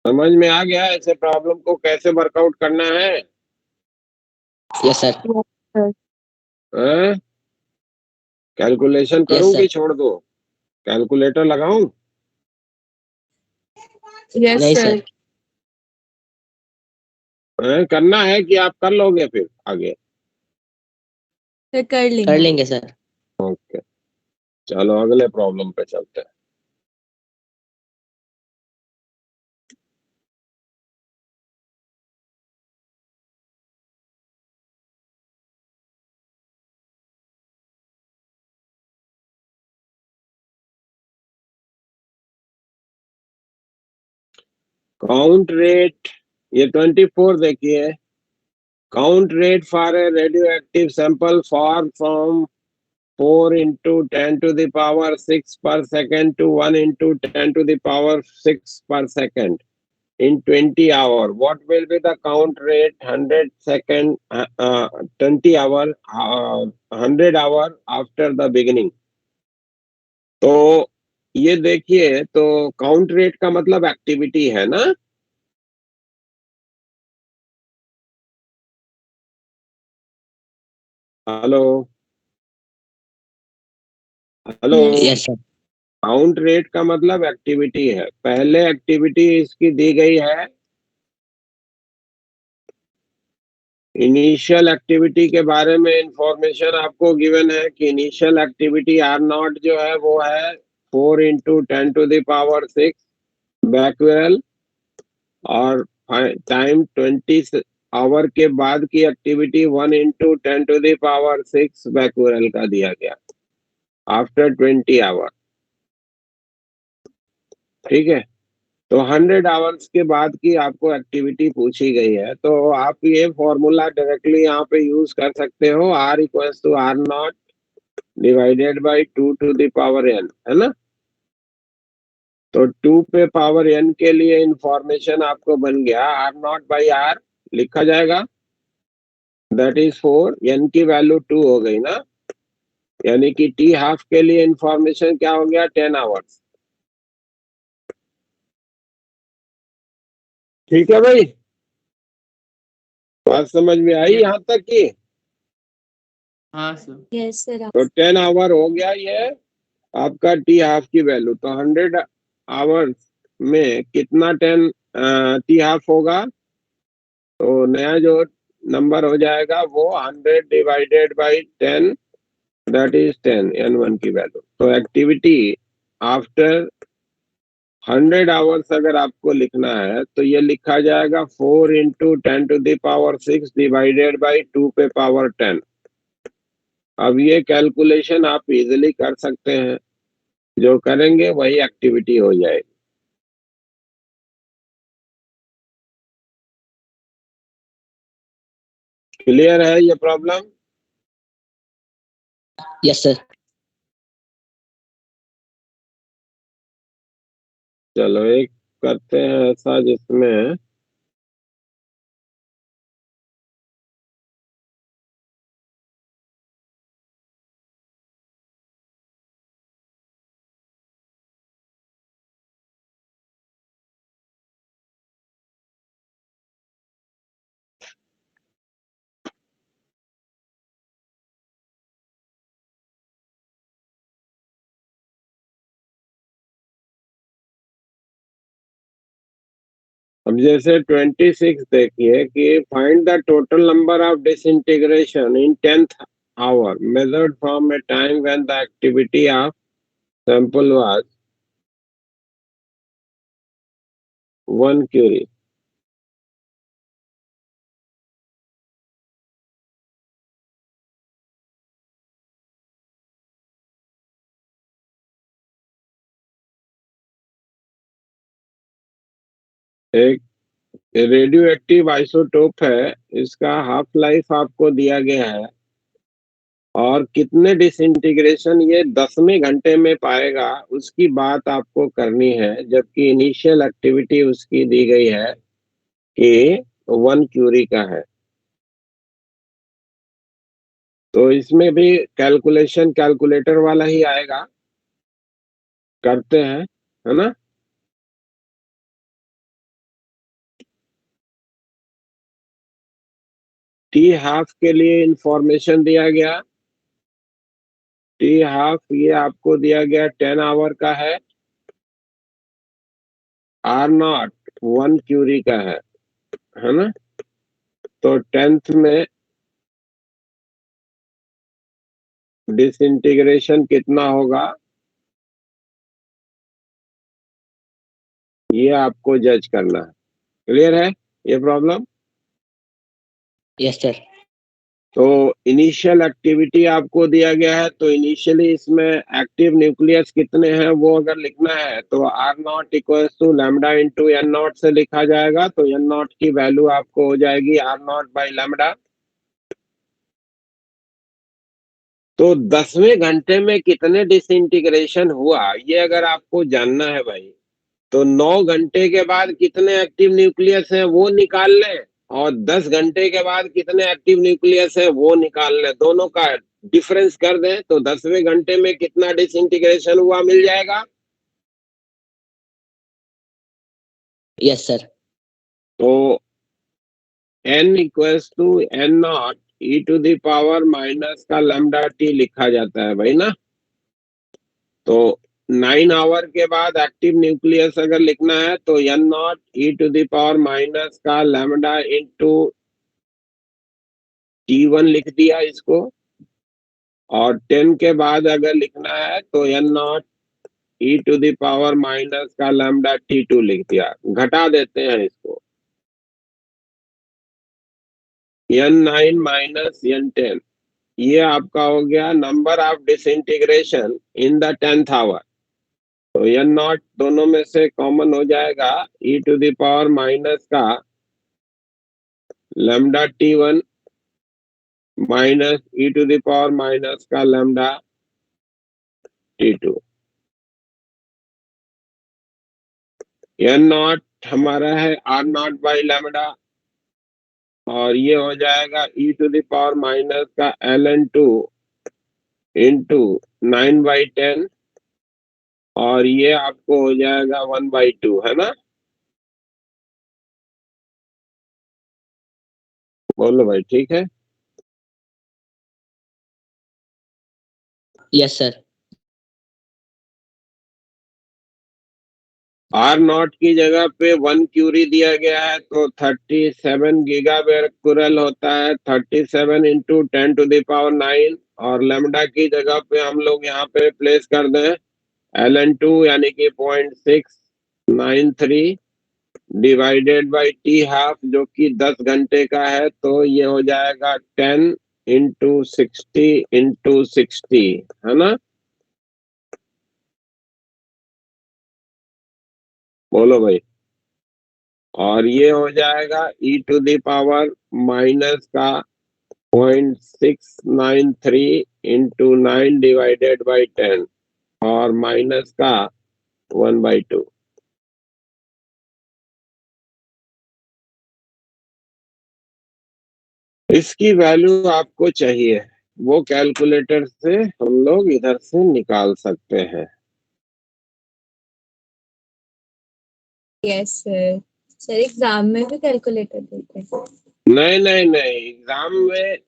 समझ में आ गया ऐसे प्रॉब्लम को कैसे वर्कआउट करना है? Yes sir. कैलकुलेशन करूं Yes, कि sir. छोड़ दो? कैलकुलेटर लगाऊं? Yes, नहीं sir. सर। करना है कि आप कर लोगे फिर आगे? सर कर कर लेंगे। लेंगे सर। ओके, चलो अगले प्रॉब्लम पे चलते हैं। काउंट रेट, ये 24 देखिए। Count rate for a radio active sample for from 4 into 10 to the power 6 per second to 1 into 10 to the power 6 per second in 20 hour. What will be the count rate 100 second 20 hour 100 hour after the beginning? तो ये देखिए, तो count rate का मतलब activity है ना? Hello hello, Yes. Yes sir. Count rate का मतलब एक्टिविटी है। पहले एक्टिविटी इसकी दी गई है, इनिशियल एक्टिविटी के बारे में इंफॉर्मेशन आपको गिवन है कि इनिशियल एक्टिविटी आर नॉट जो है वो है 4 into 10 to the power 6 बैक्वेरल, और टाइम 20 आवर के बाद की activity 1 into 10 to the power 6 बैक्वेरल का दिया गया आफ्टर 20 आवर, ठीक है? तो 100 आवर्स के बाद की आपको एक्टिविटी पूछी गई है, तो आप ये फॉर्मूला डायरेक्टली यहाँ पे यूज कर सकते हो, r equals to r not divided by 2 to the power n, है ना? तो 2 पे पावर n के लिए इंफॉर्मेशन आपको बन गया आर नॉट बाई आर लिखा जाएगा, दैट इज 4, n की वैल्यू 2 हो गई ना, यानी कि टी हाफ के लिए इंफॉर्मेशन क्या हो गया? 10 आवर्स, ठीक है भाई? बात समझ में आई यहाँ तक की? हाँ सर। Yes, sir. तो 10 आवर हो गया ये आपका टी हाफ की वैल्यू। तो 100 आवर्स में कितना 10 टी हाफ होगा? तो नया जो नंबर हो जाएगा वो 100 divided by 10, that is 10 n1 की वैल्यू। तो एक्टिविटी आफ्टर 100 आवर्स अगर आपको लिखना है तो ये लिखा जाएगा 4 इंटू 10⁶ डिवाइडेड बाई 2 पे पावर 10। अब ये कैलकुलेशन आप इजीली कर सकते हैं, जो करेंगे वही एक्टिविटी हो जाएगी। क्लियर है ये प्रॉब्लम? Yes sir. चलो एक करते हैं ऐसा जिसमें अब जैसे 26 देखिए कि find the total number of disintegration in 10th hour measured from a time when the activity of sample was 1 curie. एक रेडियो एक्टिव आइसोटोप है, इसका हाफ लाइफ आपको दिया गया है और कितने डिसइंटीग्रेशन ये 10वें घंटे में पाएगा उसकी बात आपको करनी है, जबकि इनिशियल एक्टिविटी उसकी दी गई है कि 1 क्यूरी का है। तो इसमें भी कैलकुलेशन कैलकुलेटर वाला ही आएगा, करते हैं, है ना? टी हाफ के लिए इंफॉर्मेशन दिया गया। टी हाफ ये आपको दिया गया 10 आवर का R नॉट 1 क्यूरी का है ना? तो 10th में डिसइंटीग्रेशन कितना होगा ये आपको जज करना है। क्लियर है ये प्रॉब्लम? Yes sir. तो इनिशियल एक्टिविटी आपको दिया गया है, तो इनिशियली इसमें एक्टिव न्यूक्लियस कितने हैं वो अगर लिखना है तो R not equal to lambda into n not से लिखा जाएगा। तो एन नॉट की वैल्यू आपको हो जाएगी R नॉट बाई लैम्डा। तो 10वें घंटे में कितने डिसइंटीग्रेशन हुआ ये अगर आपको जानना है भाई, तो 9 घंटे के बाद कितने एक्टिव न्यूक्लियस हैं वो निकाल लें और 10 घंटे के बाद कितने एक्टिव न्यूक्लियस हैं वो निकाल लें, दोनों का डिफरेंस कर दें तो 10वें घंटे में कितना डिसइंटीग्रेशन हुआ मिल जाएगा। Yes sir. तो n equals to n not e to the power minus का लैम्डा टी लिखा जाता है भाई ना। तो 9 आवर के बाद एक्टिव न्यूक्लियस अगर लिखना है तो n not e to the power minus का लैम्डा इंटू T1 लिख दिया इसको, और 10 के बाद अगर लिखना है तो n not e to the power minus का लैम्डा T2 लिख दिया। घटा देते हैं इसको, n9 माइनस n10, ये आपका हो गया number of disintegration in the 10th hour. तो एन नॉट दोनों में से कॉमन हो जाएगा, e to the power minus का lambda T1 minus e to the power minus का लैम्डा T2। एन नॉट हमारा है R नॉट बाई लैम्डा और ये हो जाएगा e to the power minus का ln2 इंटू 9/10 और ये आपको हो जाएगा 1/2, है ना? बोलो भाई, ठीक है? Yes sir. आर नॉट की जगह पे 1 क्यूरी दिया गया है, तो 37 गीगा बेकुरल होता है, 37 इंटू 10⁹ और लेमडा की जगह पे हम लोग यहाँ पे प्लेस कर दें ln2 यानी कि 0.693 डिवाइडेड बाई टी हाफ जो कि 10 घंटे का है, तो ये हो जाएगा 10 इंटू 60 इंटू 60, है ना? बोलो भाई। और ये हो जाएगा e⁻⁻ का 0.693 इंटू 9 डिवाइडेड बाई 10 और माइनस का 1/2। इसकी वैल्यू आपको चाहिए, वो कैलकुलेटर से हम लोग इधर से निकाल सकते हैं। Yes sir. सर एग्जाम में भी कैलकुलेटर देते हैं? नहीं नहीं नहीं, एग्जाम में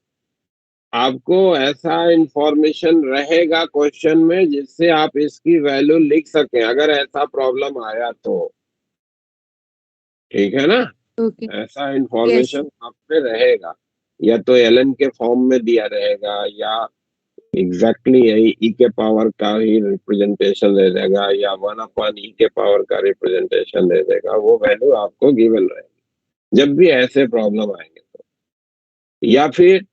आपको ऐसा इंफॉर्मेशन रहेगा क्वेश्चन में जिससे आप इसकी वैल्यू लिख सकें, अगर ऐसा प्रॉब्लम आया तो। ठीक है ना? ओके। ऐसा इंफॉर्मेशन आप पे रहेगा, या तो एलन के फॉर्म में दिया रहेगा, या एग्जैक्टली यही ई के पावर का ही रिप्रेजेंटेशन दे देगा, या 1/e के पावर का रिप्रेजेंटेशन दे देगा। वो वैल्यू आपको गिवन रहेगी जब भी ऐसे प्रॉब्लम आएंगे तो। या फिर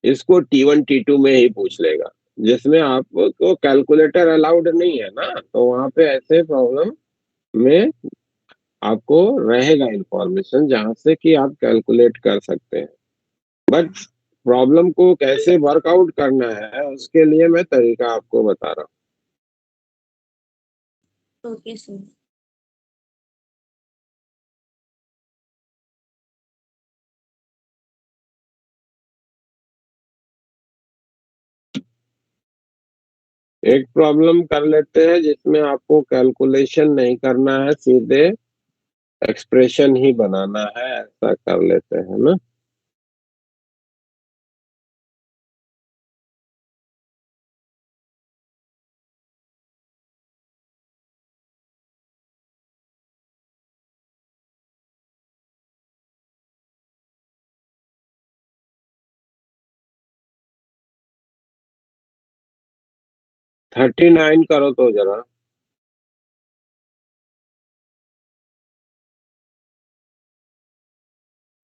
इसको T1 T2 में ही पूछ लेगा, जिसमें आपको कैलकुलेटर अलाउड नहीं है ना, तो वहां पे ऐसे प्रॉब्लम में आपको रहेगा इंफॉर्मेशन जहां से कि आप कैलकुलेट कर सकते हैं। बट प्रॉब्लम को कैसे वर्कआउट करना है उसके लिए मैं तरीका आपको बता रहा ओके सर। हूँ। एक प्रॉब्लम कर लेते हैं जिसमें आपको कैलकुलेशन नहीं करना है, सीधे एक्सप्रेशन ही बनाना है, ऐसा कर लेते हैं ना। - 39 करो तो जरा।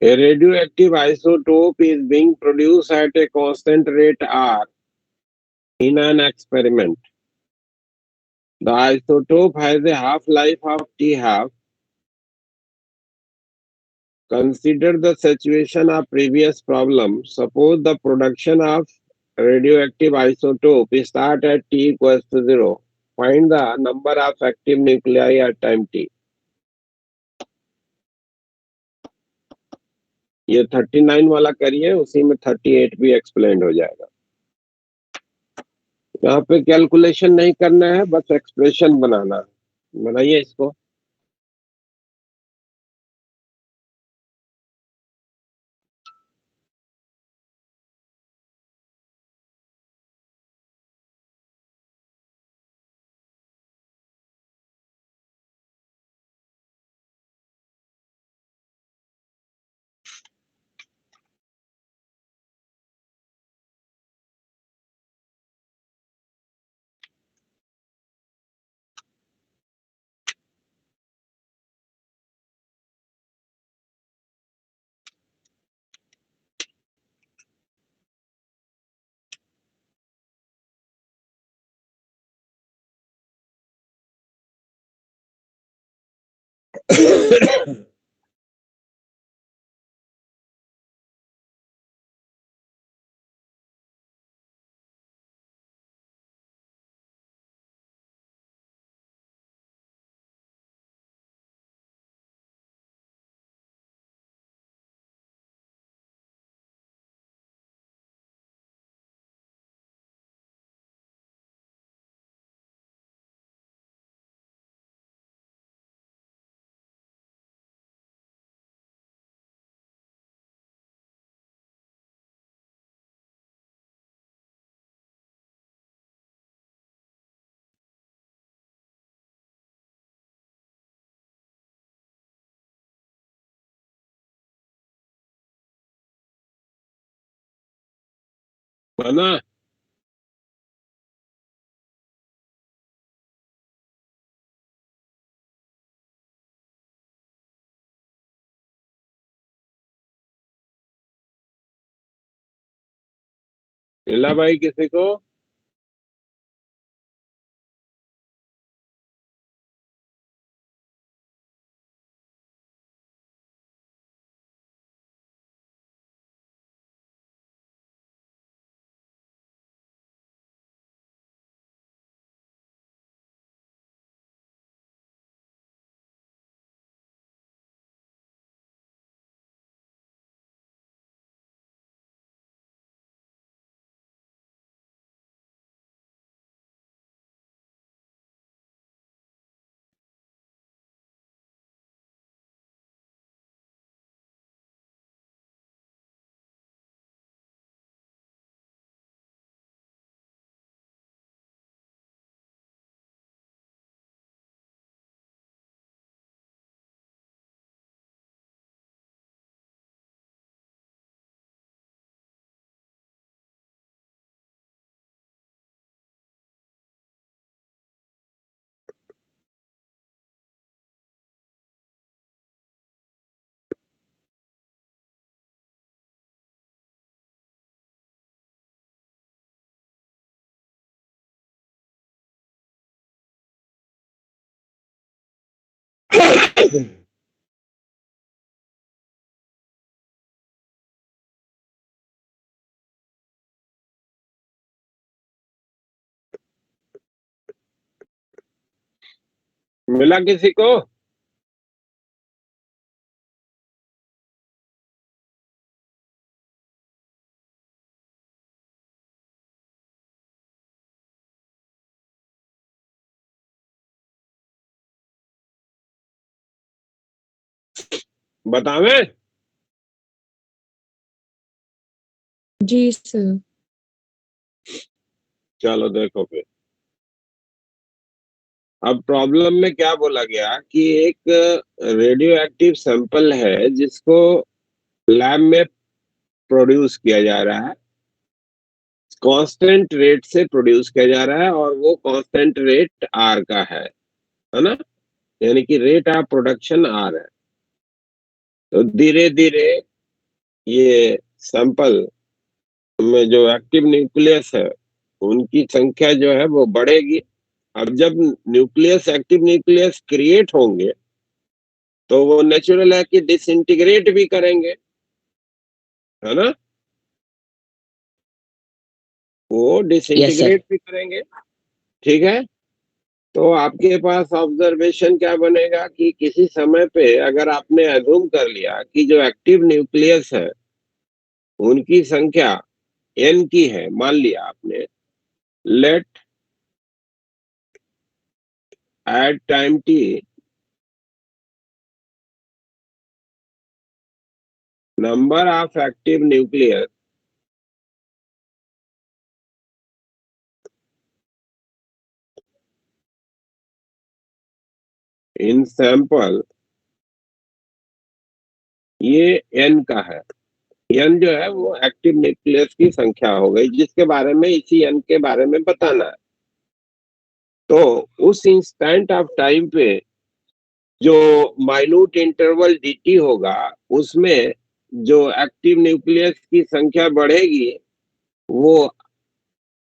A radioactive isotope is being produced at a constant rate R in an experiment. The isotope has a half-life of T half. Consider the situation of previous problem. Suppose the production of radioactive isotope start at T equals to 0. Find the number of active nuclei at time T. ये 39 वाला करिए, उसी में 38 भी explain हो जाएगा। यहाँ पे कैलकुलेशन नहीं करना है, बस एक्सप्रेशन बनाना है। बनाइए इसको। बना? मिला भाई किसी को? मिला किसी को? बतावे? जी सर। चलो देखो फिर। अब प्रॉब्लम में क्या बोला गया कि एक रेडियो एक्टिव सैंपल है जिसको लैब में प्रोड्यूस किया जा रहा है, कांस्टेंट रेट से प्रोड्यूस किया जा रहा है, और वो कांस्टेंट रेट आर का है ना? यानी कि रेट ऑफ प्रोडक्शन आर है। तो धीरे धीरे ये सैंपल में जो एक्टिव न्यूक्लियस है उनकी संख्या जो है वो बढ़ेगी। अब जब न्यूक्लियस एक्टिव न्यूक्लियस क्रिएट होंगे तो वो नेचुरल है कि डिसइंटीग्रेट भी करेंगे, है ना? वो डिसइंटीग्रेट भी करेंगे। ठीक है। तो आपके पास ऑब्जर्वेशन क्या बनेगा कि किसी समय पे अगर आपने अज्यूम कर लिया कि जो एक्टिव न्यूक्लियस है उनकी संख्या n की है, मान लिया आपने, let at time t number of active nucleus in sample, ये n का है। n जो है वो एक्टिव न्यूक्लियस की संख्या हो गई, जिसके बारे में इसी n के बारे में बताना है। तो उस इंस्टेंट ऑफ टाइम पे जो माइन्यूट इंटरवल dt होगा उसमें जो एक्टिव न्यूक्लियस की संख्या बढ़ेगी वो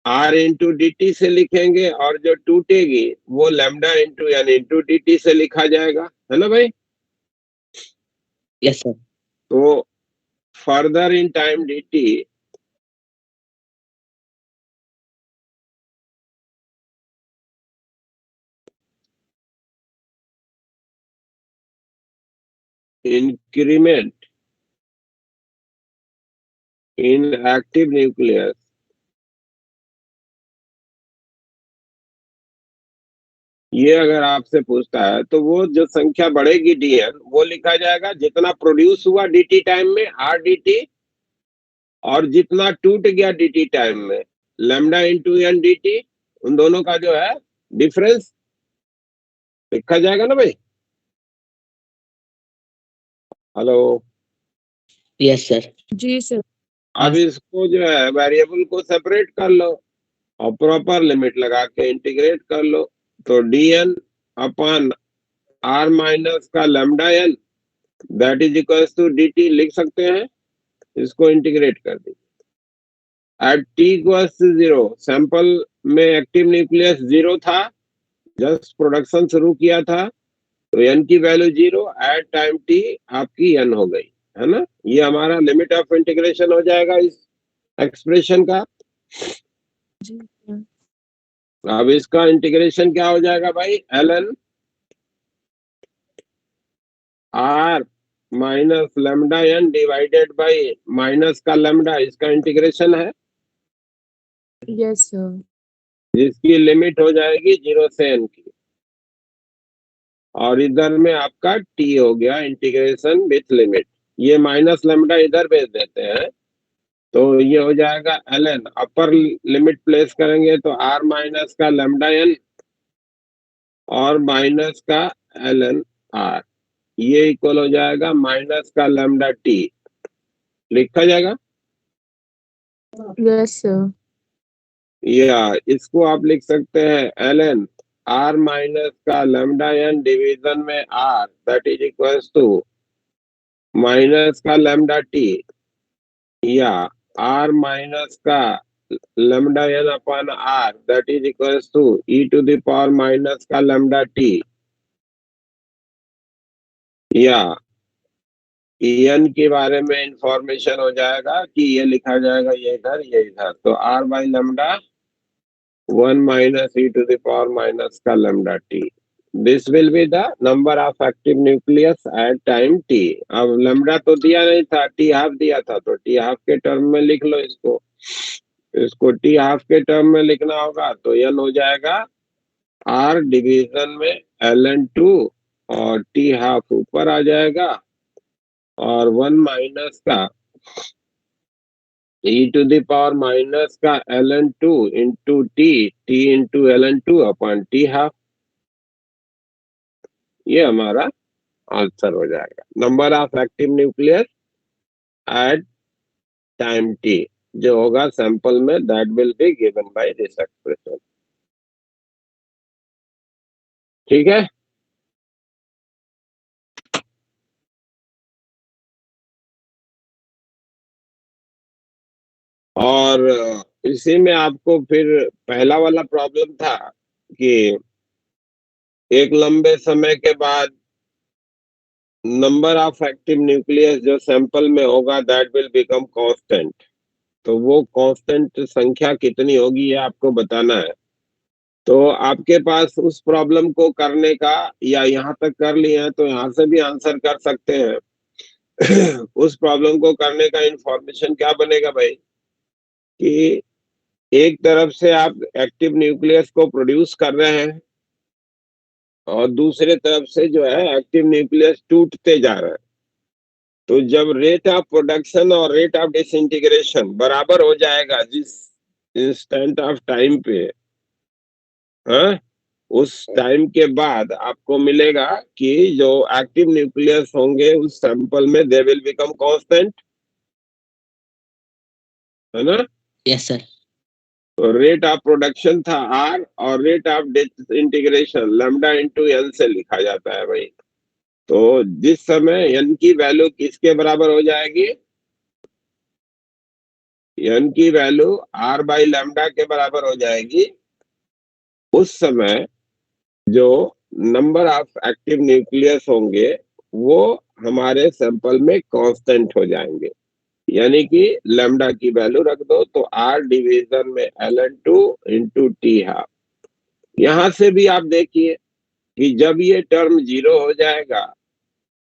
r इंटू dt से लिखेंगे, और जो टूटेगी वो lambda into n into dt से लिखा जाएगा, है ना भाई? Yes sir. तो further in time dt increment in active nucleus ये अगर आपसे पूछता है तो वो जो संख्या बढ़ेगी dn वो लिखा जाएगा जितना प्रोड्यूस हुआ dt टाइम में r dt, और जितना टूट गया dt टाइम में लैम्डा इंटू एन dt, उन दोनों का जो है डिफरेंस लिखा जाएगा ना भाई? हेलो? Yes sir. जी सर। अब इसको जो है वेरिएबल को सेपरेट कर लो और प्रॉपर लिमिट लगा के इंटीग्रेट कर लो। तो dn अपॉन r माइनस का lambda n that is equal to dt लिख सकते हैं। इसको इंटीग्रेट कर दीजिए at t equals to 0। Sample में एक्टिव न्यूक्लियस 0 था, जस्ट प्रोडक्शन शुरू किया था, तो n की वैल्यू 0 एट टाइम t आपकी n हो गई, है ना। ये हमारा लिमिट ऑफ इंटीग्रेशन हो जाएगा इस एक्सप्रेशन का। जी सर। अब इसका इंटीग्रेशन क्या हो जाएगा भाई, ln r minus lambda n divided by minus का लैम्डा, इसका इंटीग्रेशन है, यस सर। जिसकी लिमिट हो जाएगी 0 से n की। और इधर में आपका t हो गया इंटीग्रेशन विथ लिमिट। ये माइनस लैम्डा इधर भेज देते हैं, तो ये हो जाएगा ln, अपर लिमिट प्लेस करेंगे तो r माइनस का लैम्डा n और माइनस का ln r, ये इक्वल हो जाएगा माइनस का लैम्डा t। लिखा जाएगा यस सर। या इसको आप लिख सकते हैं ln r माइनस का लैम्डा n डिवीजन में r that is equals to minus का लैम्डा t, या r माइनस का lambda n upon r that is equals to e to the power minus का लैम्डा t, या en के बारे में इंफॉर्मेशन हो जाएगा कि ये लिखा जाएगा ये इधर, तो r by lambda 1 minus e to the power minus का lambda t. This will be the number of active nucleus at time t. अब lambda तो दिया नहीं था, t हाफ दिया था, तो t हाफ के टर्म में लिख लो इसको t हाफ के टर्म में लिखना होगा, तो n हो जाएगा r डिवीजन में ln2 और t हाफ ऊपर आ जाएगा और 1 माइनस का e to the power minus का ln2 into t into ln2 upon t half. ये हमारा आंसर हो जाएगा, number of active nucleus at time t जो होगा सैंपल में, that will be given by this expression. ठीक है। और इसी में आपको फिर पहला वाला प्रॉब्लम था कि एक लंबे समय के बाद नंबर ऑफ एक्टिव न्यूक्लियस जो सैंपल में होगा दैट विल बिकम कांस्टेंट। तो वो कांस्टेंट संख्या कितनी होगी ये आपको बताना है। तो आपके पास उस प्रॉब्लम को करने का, या यहाँ तक कर लिए हैं तो यहाँ से भी आंसर कर सकते हैं उस प्रॉब्लम को करने का इंफॉर्मेशन क्या बनेगा भाई, कि एक तरफ से आप एक्टिव न्यूक्लियस को प्रोड्यूस कर रहे हैं और दूसरे तरफ से जो है एक्टिव न्यूक्लियस टूटते जा रहा है। तो जब रेट ऑफ प्रोडक्शन और रेट ऑफ डिसइंटीग्रेशन बराबर हो जाएगा जिस इंस्टेंट ऑफ टाइम पे, हाँ, उस टाइम के बाद आपको मिलेगा कि जो एक्टिव न्यूक्लियस होंगे उस सैंपल में दे विल बिकम कांस्टेंट, है ना। Yes sir. तो रेट ऑफ प्रोडक्शन था r और rate of disintegration lambda into n से लिखा जाता है भाई। तो जिस समय n की वैल्यू किसके बराबर हो जाएगी, n की वैल्यू r बाई लैम्डा के बराबर हो जाएगी, उस समय जो नंबर ऑफ एक्टिव न्यूक्लियस होंगे वो हमारे सैंपल में कांस्टेंट हो जाएंगे। यानी कि लैम्डा की वैल्यू रख दो तो r डिवीजन में ln2 इंटू t हाफ। यहां से भी आप देखिए कि जब ये टर्म 0 हो जाएगा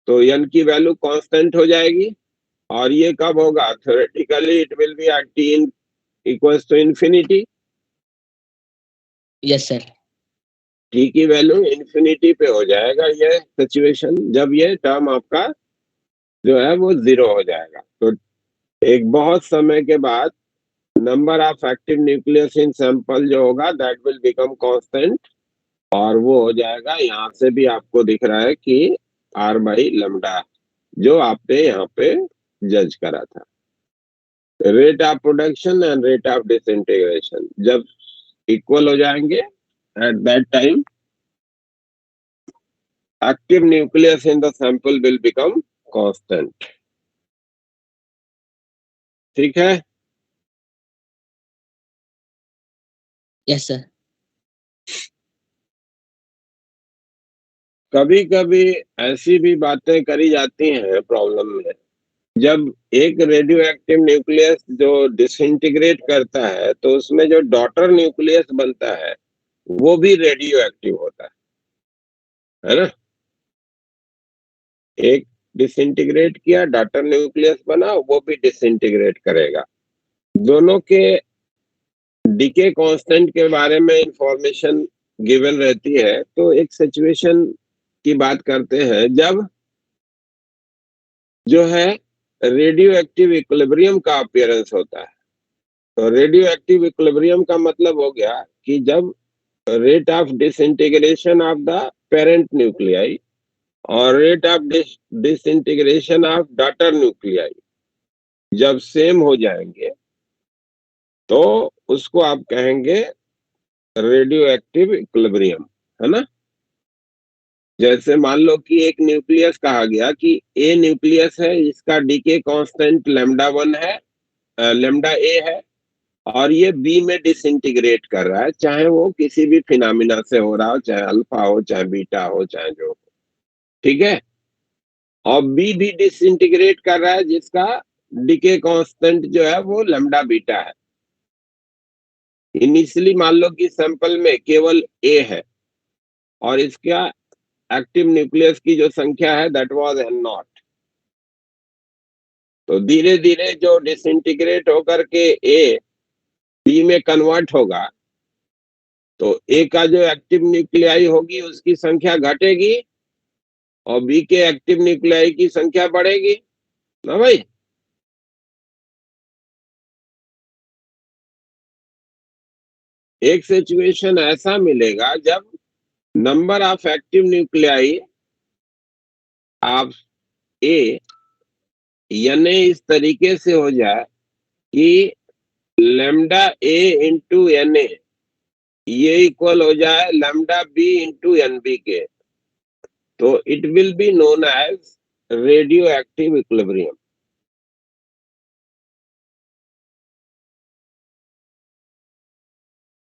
तो n की वैल्यू कांस्टेंट हो जाएगी, और ये कब होगा, theoretically it will be at t equals to infinity. Yes sir. t की वैल्यू इंफिनिटी पे हो जाएगा ये सिचुएशन, जब ये टर्म आपका जो है वो 0 हो जाएगा। तो एक बहुत समय के बाद number of active nucleus in sample जो होगा दैट विल बिकम कांस्टेंट, और वो हो जाएगा, यहाँ से भी आपको दिख रहा है कि r बाई लैम्डा जो आपने यहाँ पे जज करा था। Rate of production and rate of disintegration जब इक्वल हो जाएंगे at that time active nucleus in the sample will become constant. ठीक है? Yes, sir. कभी कभी ऐसी भी बातें करी जाती हैं प्रॉब्लम में, जब एक रेडियो एक्टिव न्यूक्लियस जो डिसइंटीग्रेट करता है तो उसमें जो डॉटर न्यूक्लियस बनता है वो भी रेडियो एक्टिव होता है ना? एक डिसइंटीग्रेट किया, डॉटर न्यूक्लियस बना, वो भी डिसइंटीग्रेट करेगा। दोनों के डीके कांस्टेंट के बारे में इंफॉर्मेशन गिवन रहती है। तो एक सिचुएशन की बात करते हैं जब जो है रेडियो एक्टिव इक्विलिब्रियम का अपीयरेंस होता है। तो रेडियो एक्टिव इक्विलिब्रियम का मतलब हो गया कि जब rate of disintegration of the parent nuclei और rate of disintegration of daughter nuclei जब सेम हो जाएंगे तो उसको आप कहेंगे रेडियो एक्टिव इक्विलिब्रियम, है ना? जैसे मान लो कि एक न्यूक्लियस कहा गया कि ए न्यूक्लियस है, इसका डीके कांस्टेंट λ1 है, λa है, और ये बी में डिसइंटीग्रेट कर रहा है, चाहे वो किसी भी फिनोमिना से हो रहा हो, चाहे अल्फा हो, चाहे बीटा हो, चाहे जो हो, ठीक है? और बी भी डिसइंटीग्रेट कर रहा है जिसका डीके कांस्टेंट जो है वो लैम्डा बीटा है। इनिशियली मान लो कि सैंपल में केवल ए है और इसका एक्टिव न्यूक्लियस की जो संख्या है दैट वाज n0। तो धीरे धीरे जो डिसइंटीग्रेट होकर के ए बी में कन्वर्ट होगा तो ए का जो एक्टिव न्यूक्लियाई होगी उसकी संख्या घटेगी और बी के एक्टिव न्यूक्लियाई की संख्या बढ़ेगी ना भाई? एक सिचुएशन ऐसा मिलेगा जब number of active nuclei of A यानी इस तरीके से हो जाए कि lambda A into N A ये इक्वल हो जाए lambda B into N B के। तो it will be known as radioactive equilibrium.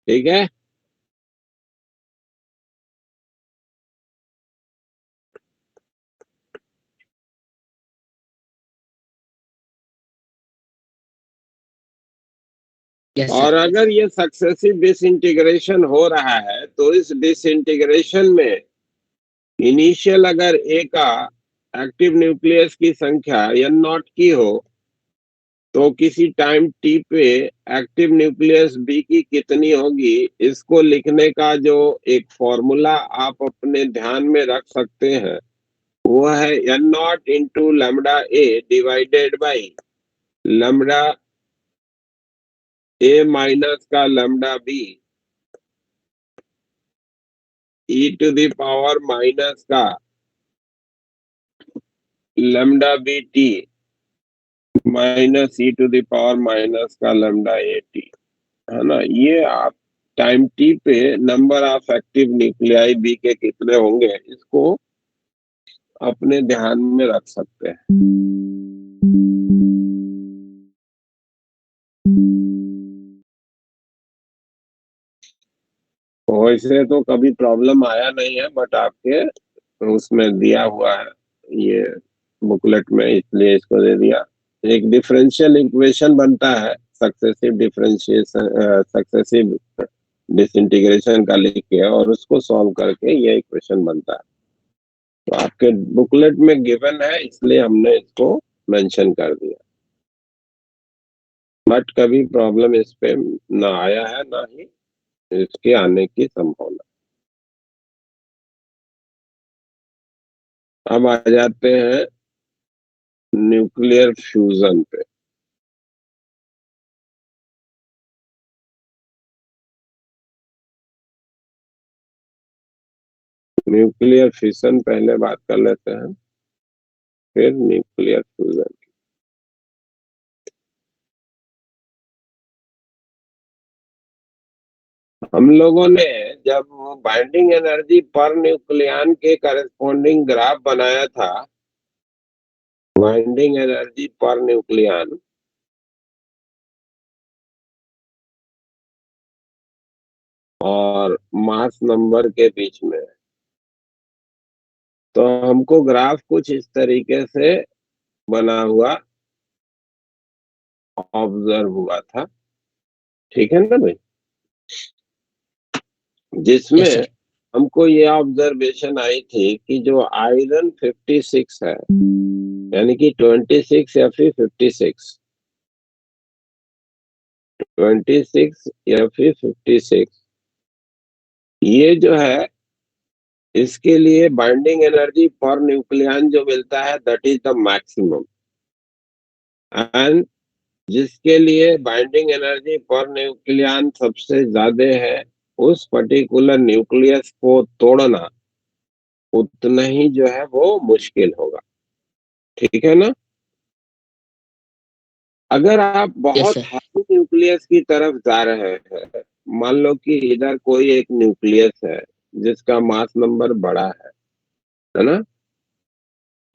ठीक है? Yes, और sir. अगर ये सक्सेसिव डिसइंटीग्रेशन हो रहा है तो इस डिसइंटीग्रेशन में इनिशियल अगर ए का एक्टिव न्यूक्लियस की संख्या n नॉट की हो तो किसी टाइम टी पे एक्टिव न्यूक्लियस बी की कितनी होगी इसको लिखने का जो एक फॉर्मूला आप अपने ध्यान में रख सकते हैं वो है n naught into lambda A divided by lambda A minus का lambda B e to the power minus का lambda B t minus e to the power minus का लैम्डा ए टी, है ना? ये आप टाइम टी पे number of active nuclei B के कितने होंगे इसको अपने ध्यान में रख सकते हैं। वैसे तो कभी प्रॉब्लम आया नहीं है बट आपके उसमें दिया हुआ है ये बुकलेट में इसलिए इसको दे दिया। एक डिफरेंशियल इक्वेशन बनता है सक्सेसिव डिफरेंशिएशन सक्सेसिव डिसइंटीग्रेशन का लिख के और उसको सॉल्व करके ये इक्वेशन बनता है। तो आपके बुकलेट में गिवन है इसलिए हमने इसको मेंशन कर दिया, बट कभी प्रॉब्लम इस पे ना आया है ना ही इसके आने की संभावना। अब आ जाते हैं न्यूक्लियर फ्यूजन पे। न्यूक्लियर फिशन पहले बात कर लेते हैं फिर न्यूक्लियर फ्यूजन। हम लोगों ने जब बाइंडिंग एनर्जी पर न्यूक्लियन के करस्पॉन्डिंग ग्राफ बनाया था, बाइंडिंग एनर्जी पर न्यूक्लियन, और मास नंबर के बीच में, तो हमको ग्राफ कुछ इस तरीके से बना हुआ ऑब्जर्व हुआ था। ठीक है ना भाई? जिसमें यस सर। हमको ये ऑब्जर्वेशन आई थी कि जो आयरन 56 है, यानी कि 26 या फिर 56, 26 या फिर 56, ये जो है, इसके लिए बाइंडिंग एनर्जी पर न्यूक्लियन जो मिलता है that is the maximum, and जिसके लिए बाइंडिंग एनर्जी पर न्यूक्लियन सबसे ज्यादा है, उस पर्टिकुलर न्यूक्लियस को तोड़ना उतना ही जो है वो मुश्किल होगा। ठीक है ना? अगर आप यस बहुत सर। हैवी न्यूक्लियस की तरफ जा रहे हैं, मान लो कि इधर कोई एक न्यूक्लियस है जिसका मास नंबर बड़ा है ना,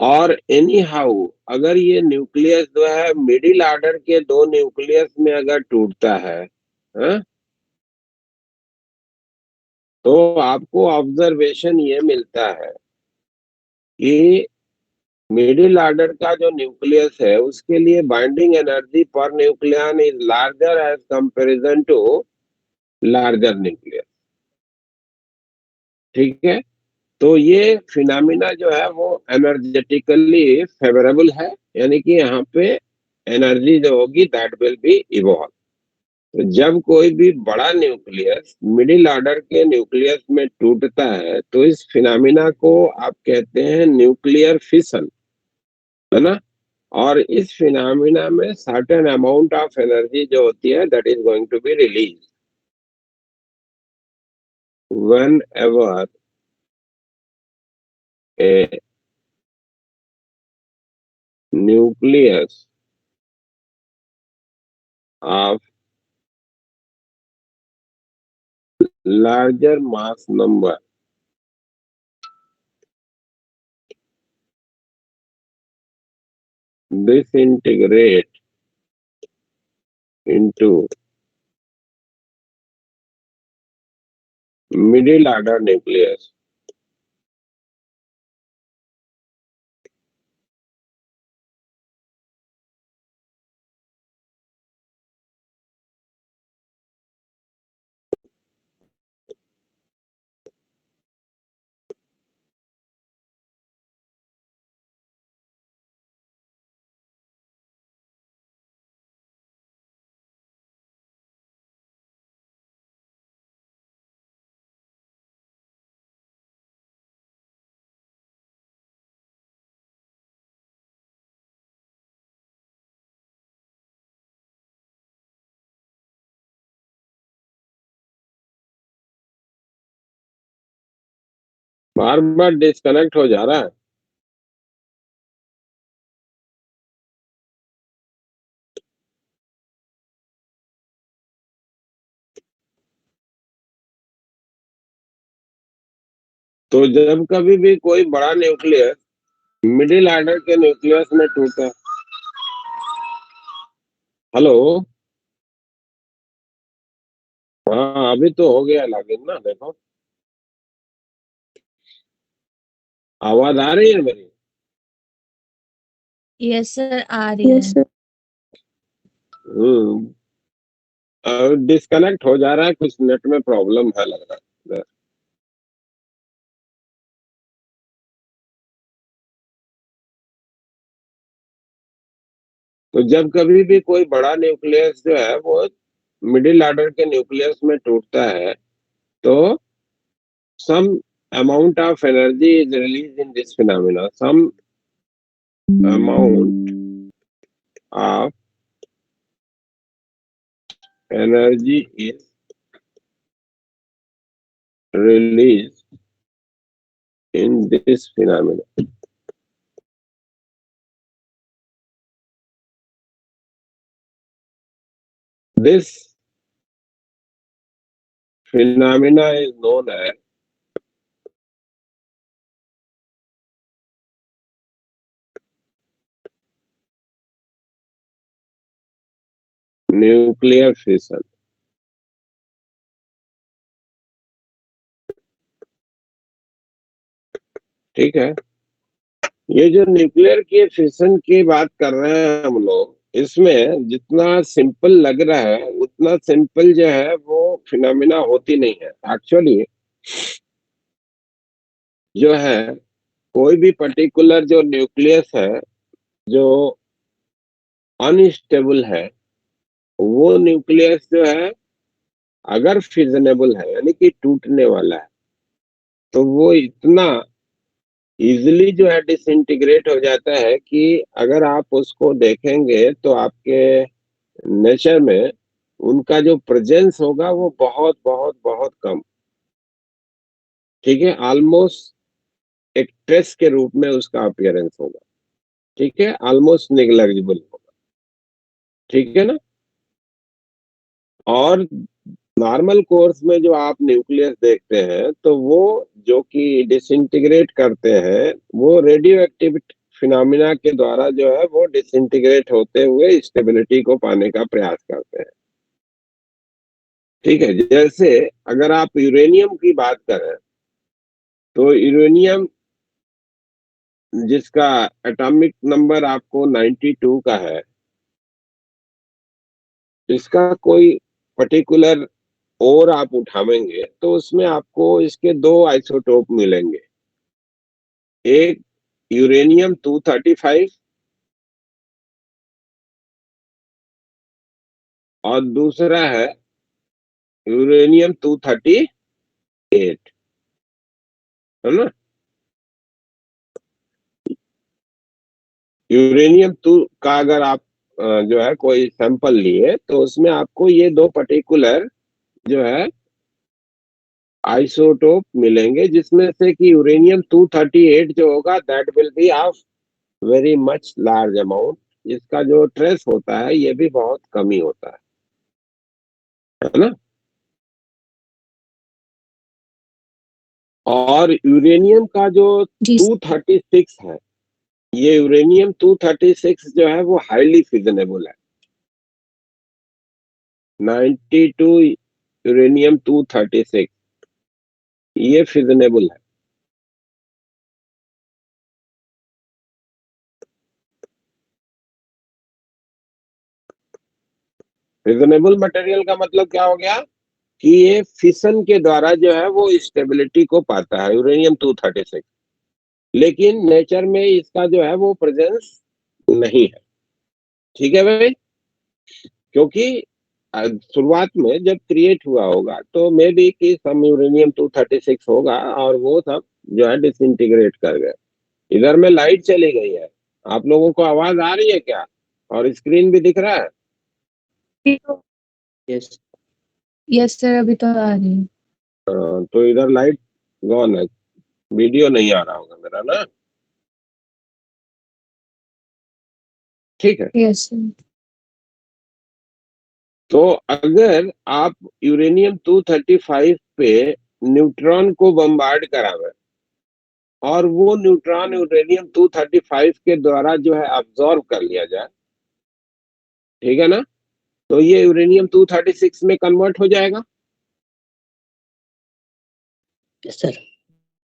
और एनी हाउ अगर ये न्यूक्लियस जो है मिडिल ऑर्डर के दो न्यूक्लियस में अगर टूटता है, हाँ, तो आपको ऑब्जर्वेशन ये मिलता है कि मिडिल ऑर्डर का जो न्यूक्लियस है उसके लिए बाइंडिंग एनर्जी पर nucleon is larger as comparison to larger nucleus. ठीक है? तो ये फिनोमिना जो है वो एनर्जेटिकली फेवरेबल है, यानी कि यहाँ पे एनर्जी जो होगी दैट विल बी इवॉल्व। तो जब कोई भी बड़ा न्यूक्लियस मिडिल ऑर्डर के न्यूक्लियस में टूटता है तो इस फिनोमिना को आप कहते हैं न्यूक्लियर फिशन, है ना? और इस फिनोमिना में सर्टेन अमाउंट ऑफ एनर्जी जो होती है that is going to be release whenever a nucleus of larger mass number disintegrate into middle order nucleus. बार बार डिस्कनेक्ट हो जा रहा है। तो जब कभी भी कोई बड़ा न्यूक्लियस मिडिल ऑर्डर के न्यूक्लियस में टूटा, हेलो, हाँ अभी तो हो गया लॉगिन ना, देखो आवाज आ रही है मेरी? यस सर, आ रही है। डिस्कनेक्ट हो जा रहा है, कुछ नेट में प्रॉब्लम है लग रहा है। तो जब कभी भी कोई बड़ा न्यूक्लियस जो है वो मिडिल ऑर्डर के न्यूक्लियस में टूटता है, तो some amount of energy is released in this phenomena. Some amount of energy is released in this phenomena. This phenomena is known as nuclear fission. ठीक है, ये जो न्यूक्लियर के फिशन की बात कर रहे हैं हम लोग, इसमें जितना सिंपल लग रहा है उतना सिंपल जो है वो फिनोमिना होती नहीं है। एक्चुअली जो है कोई भी पर्टिकुलर जो न्यूक्लियस है जो अनस्टेबल है, वो न्यूक्लियस जो है अगर फिजनेबल है यानी कि टूटने वाला है, तो वो इतना इजिली जो है डिसइंटीग्रेट हो जाता है कि अगर आप उसको देखेंगे तो आपके नेचर में उनका जो प्रेजेंस होगा वो बहुत बहुत बहुत कम, ठीक है, ऑलमोस्ट एक ट्रेस के रूप में उसका अपीयरेंस होगा, ठीक है, ऑलमोस्ट नेग्लिजिबल होगा, ठीक है ना। और नॉर्मल कोर्स में जो आप न्यूक्लियस देखते हैं तो वो जो कि डिसइंटीग्रेट करते हैं वो रेडियो एक्टिविटी फिनोमिना के द्वारा जो है वो डिसइंटीग्रेट होते हुए स्टेबिलिटी को पाने का प्रयास करते हैं, ठीक है। जैसे अगर आप यूरेनियम की बात करें तो यूरेनियम जिसका एटॉमिक नंबर आपको 92 का है, इसका कोई पर्टिकुलर और आप उठावेंगे तो उसमें आपको इसके दो आइसोटोप मिलेंगे, एक यूरेनियम 235 और दूसरा है यूरेनियम 238, है ना। यूरेनियम 2 का अगर आप जो है कोई सैंपल लिए तो उसमें आपको ये दो पर्टिकुलर जो है आइसोटोप मिलेंगे, जिसमें से कि यूरेनियम 238 जो होगा that will B of very much large amount, जिसका जो ट्रेस होता है ये भी बहुत कम ही होता है ना। और यूरेनियम का जो जी 236 है, ये यूरेनियम 236 जो है वो हाईली फिजनेबल है। 92 यूरेनियम 236 ये फिजनेबल है। फिजनेबल मटेरियल का मतलब क्या हो गया कि ये फिशन के द्वारा जो है वो स्टेबिलिटी को पाता है यूरेनियम 236, लेकिन नेचर में इसका जो है वो प्रेजेंस नहीं है, ठीक है भाई। क्योंकि शुरुआत में जब क्रिएट हुआ होगा तो मे बी कि सम यूरेनियम 236 होगा और वो सब जो है डिसइंटीग्रेट कर गए। इधर में लाइट चली गई है, आप लोगों को आवाज आ रही है क्या? और स्क्रीन भी दिख रहा है? यस यस सर, अभी तो आ रही है। तो इधर लाइट गॉन है, वीडियो नहीं आ रहा होगा मेरा ना, ठीक है। Yes sir. तो अगर आप यूरेनियम 235 पे न्यूट्रॉन को बम्बार्ड करावे और वो न्यूट्रॉन यूरेनियम 235 के द्वारा जो है अब्सॉर्ब कर लिया जाए, ठीक है ना, तो ये यूरेनियम 236 में कन्वर्ट हो जाएगा, यस सर।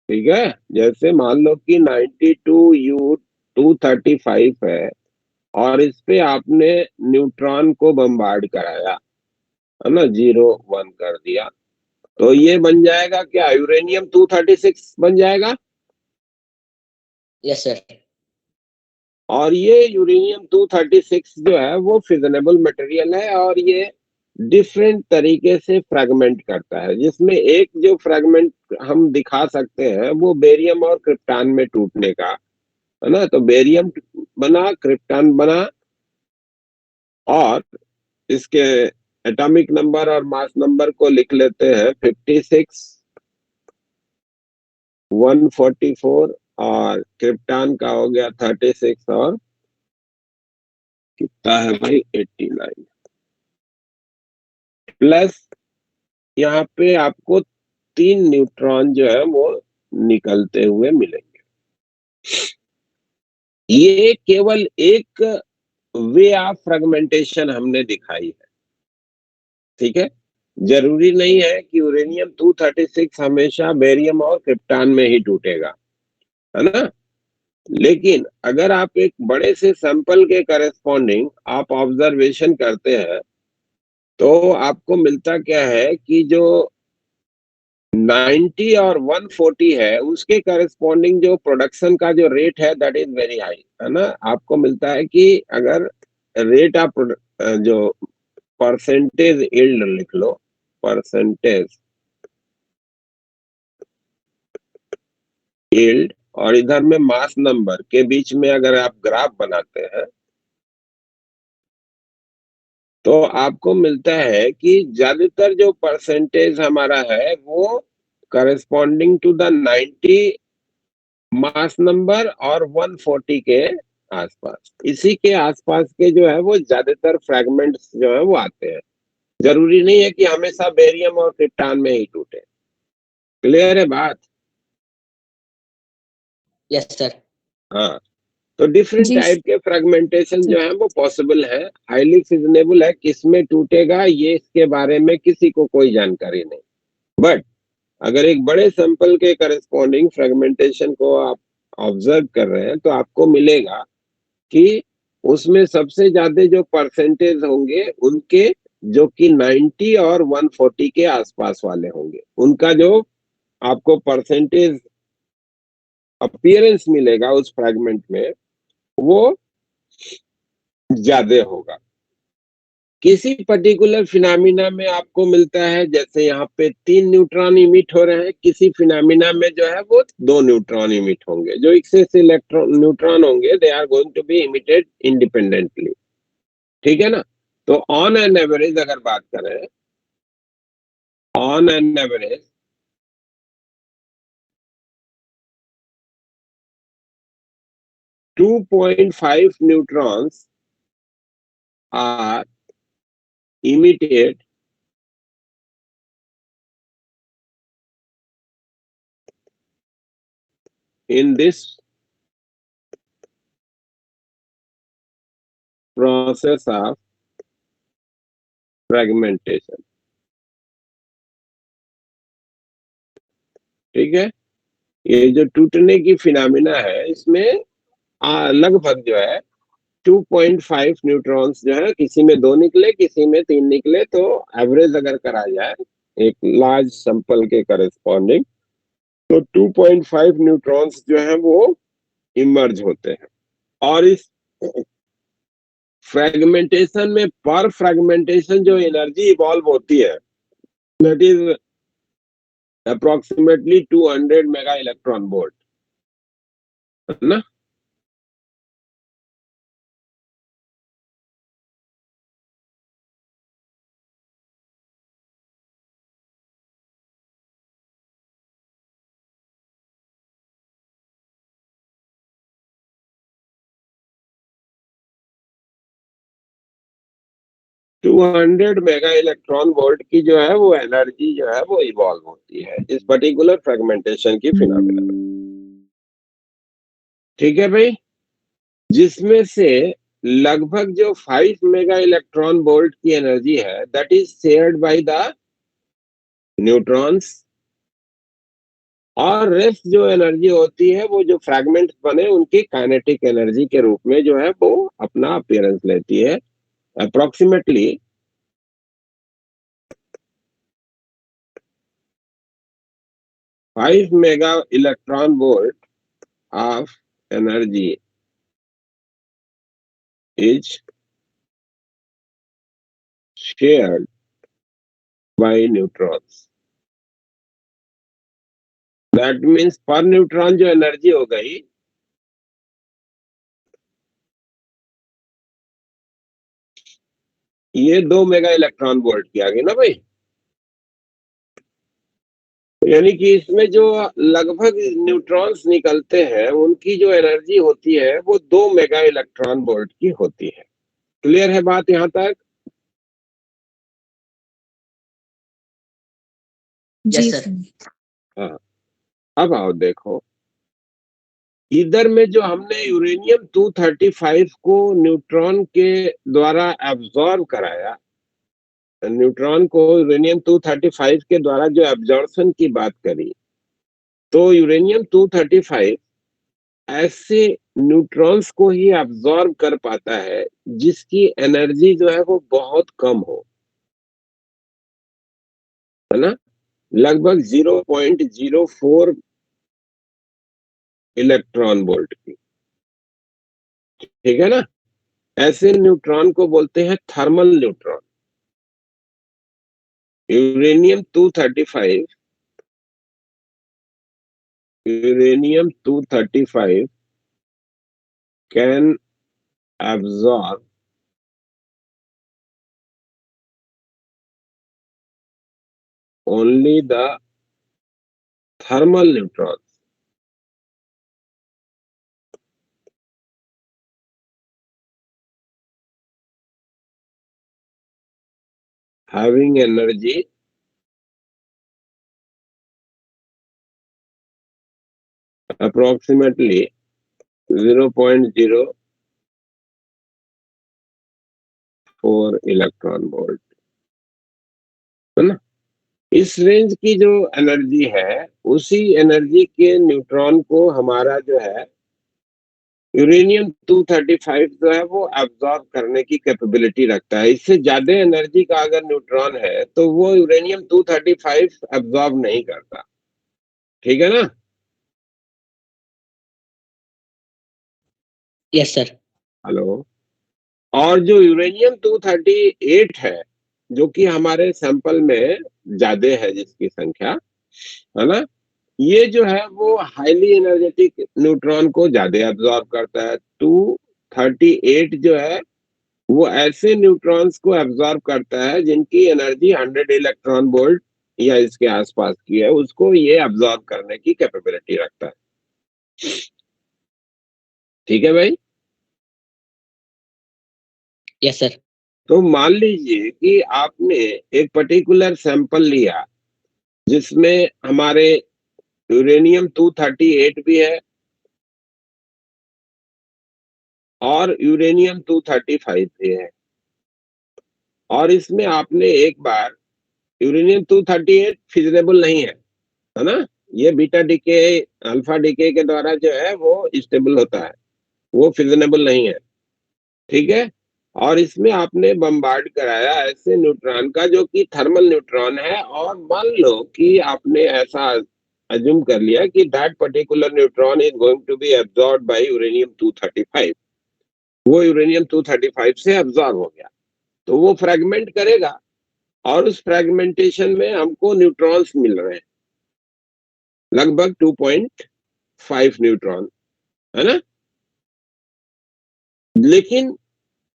ठीक है। जैसे मान लो कि 92U235 है और इस पे आपने न्यूट्रॉन को बम्बार्ड कराया, है ना, 0 1 कर दिया, तो ये बन जाएगा क्या? यूरेनियम 236 बन जाएगा। Yes sir. और ये यूरेनियम 236 जो है वो फिजनेबल मटेरियल है और ये डिफरेंट तरीके से फ्रेगमेंट करता है, जिसमें एक जो फ्रेगमेंट हम दिखा सकते हैं वो बेरियम और क्रिप्टॉन में टूटने का, है ना। तो बेरियम बना, क्रिप्टॉन बना, और इसके एटॉमिक नंबर और मास नंबर को लिख लेते हैं 56 144 और क्रिप्टॉन का हो गया 36 और कितना है भाई 89 प्लस यहाँ पे आपको 3 न्यूट्रॉन जो है वो निकलते हुए मिलेंगे। ये केवल एक वे ऑफ फ्रेगमेंटेशन हमने दिखाई है, ठीक है। जरूरी नहीं है कि यूरेनियम 236 हमेशा बेरियम और क्रिप्टॉन में ही टूटेगा, है ना। लेकिन अगर आप एक बड़े से सैंपल के करस्पॉन्डिंग आप ऑब्जर्वेशन करते हैं तो आपको मिलता क्या है कि जो 90 और 140 है उसके करस्पॉन्डिंग जो प्रोडक्शन का जो रेट है दैट इज वेरी हाई, है ना। आपको मिलता है कि अगर रेट ऑफ जो परसेंटेज यील्ड लिख लो, परसेंटेज यील्ड और इधर में मास नंबर के बीच में अगर आप ग्राफ बनाते हैं तो आपको मिलता है कि ज्यादातर जो परसेंटेज हमारा है वो corresponding to the 90 mass number और 140 के आसपास, इसी के आसपास के जो है वो ज्यादातर फ्रैगमेंट्स जो है वो आते हैं। जरूरी नहीं है कि हमेशा बेरियम और क्रिप्टॉन में ही टूटे। क्लियर है बात? Yes sir. हाँ, तो डिफरेंट जी टाइप के फ्रेगमेंटेशन सर। जो है वो पॉसिबल है, हाईली फिजनेबल है। किसमें टूटेगा ये इसके बारे में किसी को कोई जानकारी नहीं, बट अगर एक बड़े सैंपल के करस्पॉन्डिंग फ्रेगमेंटेशन को आप ऑब्जर्व कर रहे हैं तो आपको मिलेगा कि उसमें सबसे ज्यादा जो परसेंटेज होंगे उनके जो कि 90 और 140 के आसपास वाले होंगे, उनका जो आपको परसेंटेज अपीयरेंस मिलेगा उस फ्रेगमेंट में वो ज्यादा होगा। किसी पर्टिकुलर फिनोमिना में आपको मिलता है जैसे यहाँ पे 3 न्यूट्रॉन इमिट हो रहे हैं, किसी फिनोमिना में जो है वो 2 न्यूट्रॉन इमिट होंगे। जो एक्सेस इलेक्ट्रॉन न्यूट्रॉन होंगे they are going to be emitted independently, ठीक है ना। तो ऑन एन एवरेज अगर बात करें, on an average 2.5 neutrons are emitted in this process of fragmentation, ठीक है। ये जो टूटने की फिनोमिना है इसमें लगभग जो है 2.5 न्यूट्रॉन्स जो है, किसी में 2 निकले किसी में 3 निकले, तो एवरेज अगर करा जाए एक लार्ज सैंपल के करस्पॉन्डिंग तो 2.5 न्यूट्रॉन्स जो है वो इमर्ज होते हैं। और इस फ्रेगमेंटेशन में पर फ्रेगमेंटेशन जो एनर्जी इवॉल्व होती है that is approximately 200 mega electron volt, है ना। टू 200 मेगा इलेक्ट्रॉन वोल्ट की जो है वो एनर्जी जो है वो इवॉल्व होती है इस पर्टिकुलर फ्रेगमेंटेशन की फिनोमिना में, ठीक है भाई। जिसमें से लगभग जो 5 मेगा इलेक्ट्रॉन वोल्ट की एनर्जी है that is shared by the neutrons, और रेस्ट जो एनर्जी होती है वो जो फ्रैगमेंट्स बने उनकी काइनेटिक एनर्जी के रूप में जो है वो अपना अपीयरेंस लेती है। Approximately 5 mega electron volt of energy is shared by neutrons. That means per neutron जो एनर्जी हो गई ये 2 मेगा इलेक्ट्रॉन वोल्ट की आ गई ना भाई। यानी कि इसमें जो लगभग न्यूट्रॉन्स निकलते हैं उनकी जो एनर्जी होती है वो 2 मेगा इलेक्ट्रॉन वोल्ट की होती है। क्लियर है बात यहां तक? जी sir. सर। हाँ, अब आओ देखो, इधर में जो हमने यूरेनियम 235 को न्यूट्रॉन के द्वारा एब्जॉर्ब कराया, न्यूट्रॉन को यूरेनियम 235 के द्वारा जो एब्जॉर्प्शन की बात करी, तो यूरेनियम 235 ऐसे न्यूट्रॉन्स को ही एब्जॉर्ब कर पाता है जिसकी एनर्जी जो है वो बहुत कम हो, है ना, लगभग 0.04 इलेक्ट्रॉन वोल्ट की, ठीक है ना। ऐसे न्यूट्रॉन को बोलते हैं thermal neutron. Uranium 235 can absorb only the thermal neutrons. Having energy approximately 0.04 electron volt, है ना। इस रेंज की जो एनर्जी है, उसी एनर्जी के न्यूट्रॉन को हमारा जो है यूरेनियम 235 जो है वो एब्जॉर्ब करने की कैपेबिलिटी रखता है। इससे ज्यादा एनर्जी का अगर न्यूट्रॉन है तो वो यूरेनियम 235 एब्जॉर्ब नहीं करता, ठीक है ना। Yes, sir. हेलो। और जो यूरेनियम 238 है, जो कि हमारे सैंपल में ज्यादा है जिसकी संख्या, है ना, ये जो है वो हाईली एनर्जेटिक न्यूट्रॉन को ज्यादा एब्जॉर्ब करता है। 238 जो है वो ऐसे न्यूट्रॉन्स को एब्जॉर्ब करता है जिनकी एनर्जी 100 इलेक्ट्रॉन वोल्ट या इसके आसपास की है, उसको ये एब्जॉर्ब करने की कैपेबिलिटी रखता है, ठीक है भाई। Yes, sir. तो मान लीजिए कि आपने एक पर्टिकुलर सैंपल लिया जिसमें हमारे यूरेनियम 238 भी है और यूरेनियम 235 भी है, और इसमें आपने एक बार यूरेनियम 238 फिजिबल नहीं है ना, ये बीटा डीके अल्फा डीके के द्वारा जो है वो स्टेबल होता है, वो फिजिबल नहीं है, ठीक है। और इसमें आपने बम्बार्ड कराया ऐसे न्यूट्रॉन का जो कि थर्मल न्यूट्रॉन है, और मान लो कि आपने ऐसा अज्यूम कर लिया कि that particular neutron is going to be absorbed by uranium 235, वो यूरेनियम 235 से एब्जॉर्ब हो गया, तो वो फ्रेगमेंट करेगा और उस फ्रेगमेंटेशन में हमको न्यूट्रॉन्स मिल रहे हैं, लगभग 2.5 न्यूट्रॉन, है ना। लेकिन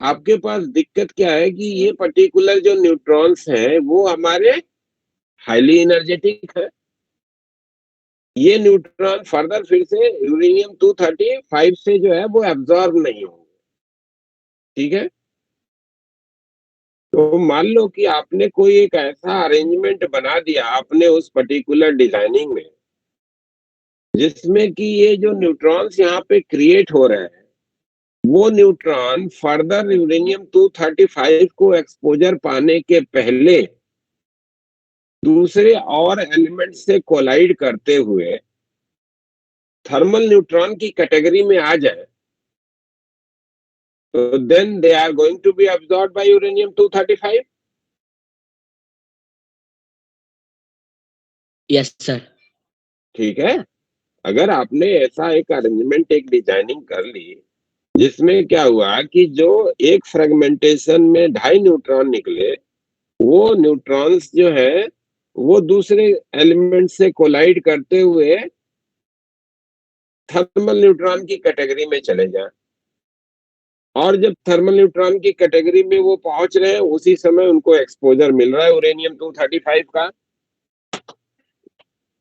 आपके पास दिक्कत क्या है कि ये पर्टिकुलर जो न्यूट्रॉन्स हैं वो हमारे हाईली एनर्जेटिक है, ये न्यूट्रॉन फर्दर फिर से यूरेनियम 235 से जो है वो एब्जॉर्ब नहीं होंगे, ठीक है। तो मान लो कि आपने कोई एक ऐसा अरेंजमेंट बना दिया आपने उस पर्टिकुलर डिजाइनिंग में, जिसमें कि ये जो न्यूट्रॉन्स यहाँ पे क्रिएट हो रहे हैं वो न्यूट्रॉन फर्दर यूरेनियम 235 को एक्सपोजर पाने के पहले दूसरे और एलिमेंट से कोलाइड करते हुए थर्मल न्यूट्रॉन की कैटेगरी में आ जाए, तो then they are going to be absorbed by uranium 235। Yes, sir. ठीक है। अगर आपने ऐसा एक अरेंजमेंट एक डिजाइनिंग कर ली जिसमें क्या हुआ कि जो एक फ्रेगमेंटेशन में 2.5 न्यूट्रॉन निकले, वो न्यूट्रॉन्स जो है वो दूसरे एलिमेंट से कोलाइड करते हुए थर्मल न्यूट्रॉन की कैटेगरी में चले जाएं, और जब थर्मल न्यूट्रॉन की कैटेगरी में वो पहुंच रहे हैं उसी समय उनको एक्सपोजर मिल रहा है यूरेनियम 235 का,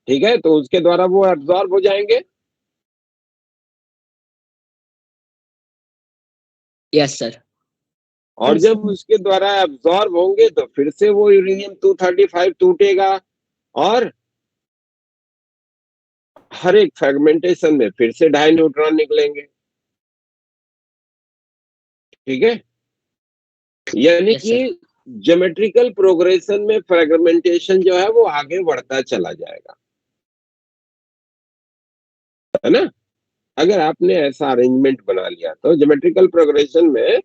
ठीक है, तो उसके द्वारा वो एब्जॉर्ब हो जाएंगे। Yes, sir. और जब उसके द्वारा एब्जॉर्ब होंगे तो फिर से वो यूरेनियम 235 टूटेगा और हर एक फ्रेगमेंटेशन में फिर से 2.5 न्यूट्रॉन निकलेंगे, ठीक है। यानी Yes, कि ज्योमेट्रिकल प्रोग्रेशन में फ्रेगमेंटेशन जो है वो आगे बढ़ता चला जाएगा, है ना। अगर आपने ऐसा अरेंजमेंट बना लिया तो ज्योमेट्रिकल प्रोग्रेशन में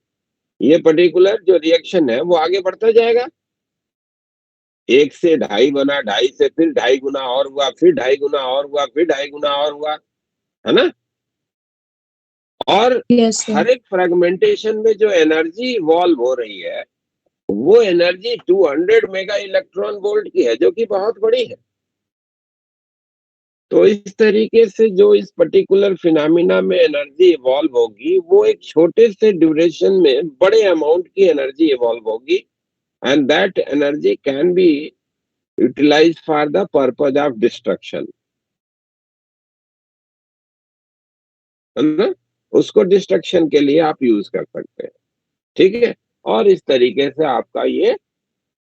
ये पर्टिकुलर जो रिएक्शन है वो आगे बढ़ता जाएगा। 1 से 2.5 बना, 2.5 से फिर 2.5 गुना और हुआ, फिर 2.5 गुना और हुआ, फिर 2.5 गुना और हुआ, है ना। और Yes, sir. हर एक फ्रेगमेंटेशन में जो एनर्जी इवॉल्व हो रही है वो एनर्जी 200 मेगा इलेक्ट्रॉन वोल्ट की है, जो कि बहुत बड़ी है। तो इस तरीके से जो इस पर्टिकुलर फिनोमिना में एनर्जी इवॉल्व होगी वो एक छोटे से ड्यूरेशन में बड़े अमाउंट की एनर्जी इवॉल्व होगी, and that energy can be utilised for the purpose of destruction, है ना। उसको डिस्ट्रक्शन के लिए आप यूज कर सकते हैं, ठीक है। और इस तरीके से आपका ये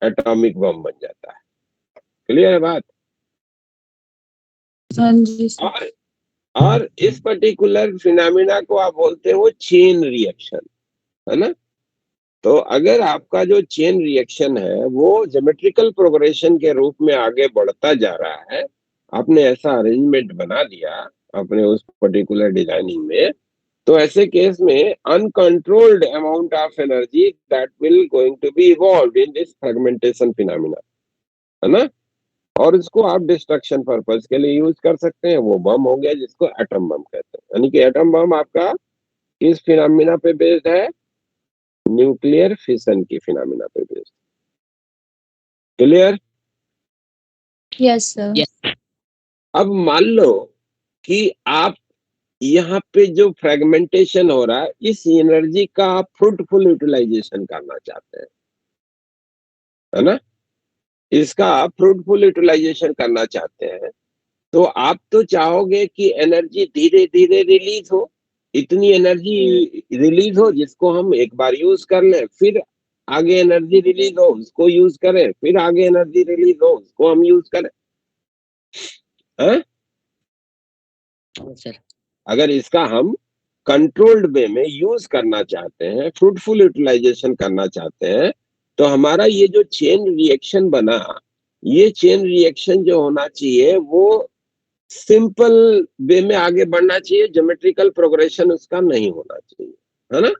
एटॉमिक बम बन जाता है। क्लियर है बात। हाँ जी सर। और इस पर्टिकुलर फिनोमिना को आप बोलते हो चेन रिएक्शन, है ना। तो अगर आपका जो चेन रिएक्शन है वो ज्योमेट्रिकल प्रोग्रेशन के रूप में आगे बढ़ता जा रहा है, आपने ऐसा अरेंजमेंट बना दिया अपने उस पर्टिकुलर डिजाइनिंग में, तो ऐसे केस में uncontrolled amount of energy that will going to be evolved in this fragmentation phenomena, है ना। और इसको आप डिस्ट्रक्शन पर्पस के लिए यूज कर सकते हैं। वो बम हो गया जिसको एटम बम कहते हैं, यानी कि एटम बम आपका किस फिनोमिना पे बेस्ड है, न्यूक्लियर फिशन की फिनोमिना पे based. Clear. Yes, sir. Yes. अब मान लो कि आप यहाँ पे जो फ्रेगमेंटेशन हो रहा है इस एनर्जी का आप फ्रूटफुल यूटिलाइजेशन करना चाहते हैं, है ना। इसका आप फ्रूटफुल यूटिलाइजेशन करना चाहते हैं तो आप तो चाहोगे कि एनर्जी धीरे धीरे रिलीज हो, इतनी एनर्जी रिलीज हो जिसको हम एक बार यूज कर लें, फिर आगे एनर्जी रिलीज हो उसको यूज करें, फिर आगे एनर्जी रिलीज हो उसको हम यूज करें, हैं? Yes, sir. अगर इसका हम कंट्रोल्ड वे में यूज करना चाहते हैं, फ्रूटफुल यूटिलाइजेशन करना चाहते हैं, तो हमारा ये जो चेन रिएक्शन बना, ये चेन रिएक्शन जो होना चाहिए वो सिंपल वे में आगे बढ़ना चाहिए, ज्योमेट्रिकल प्रोग्रेशन उसका नहीं होना चाहिए, है ना।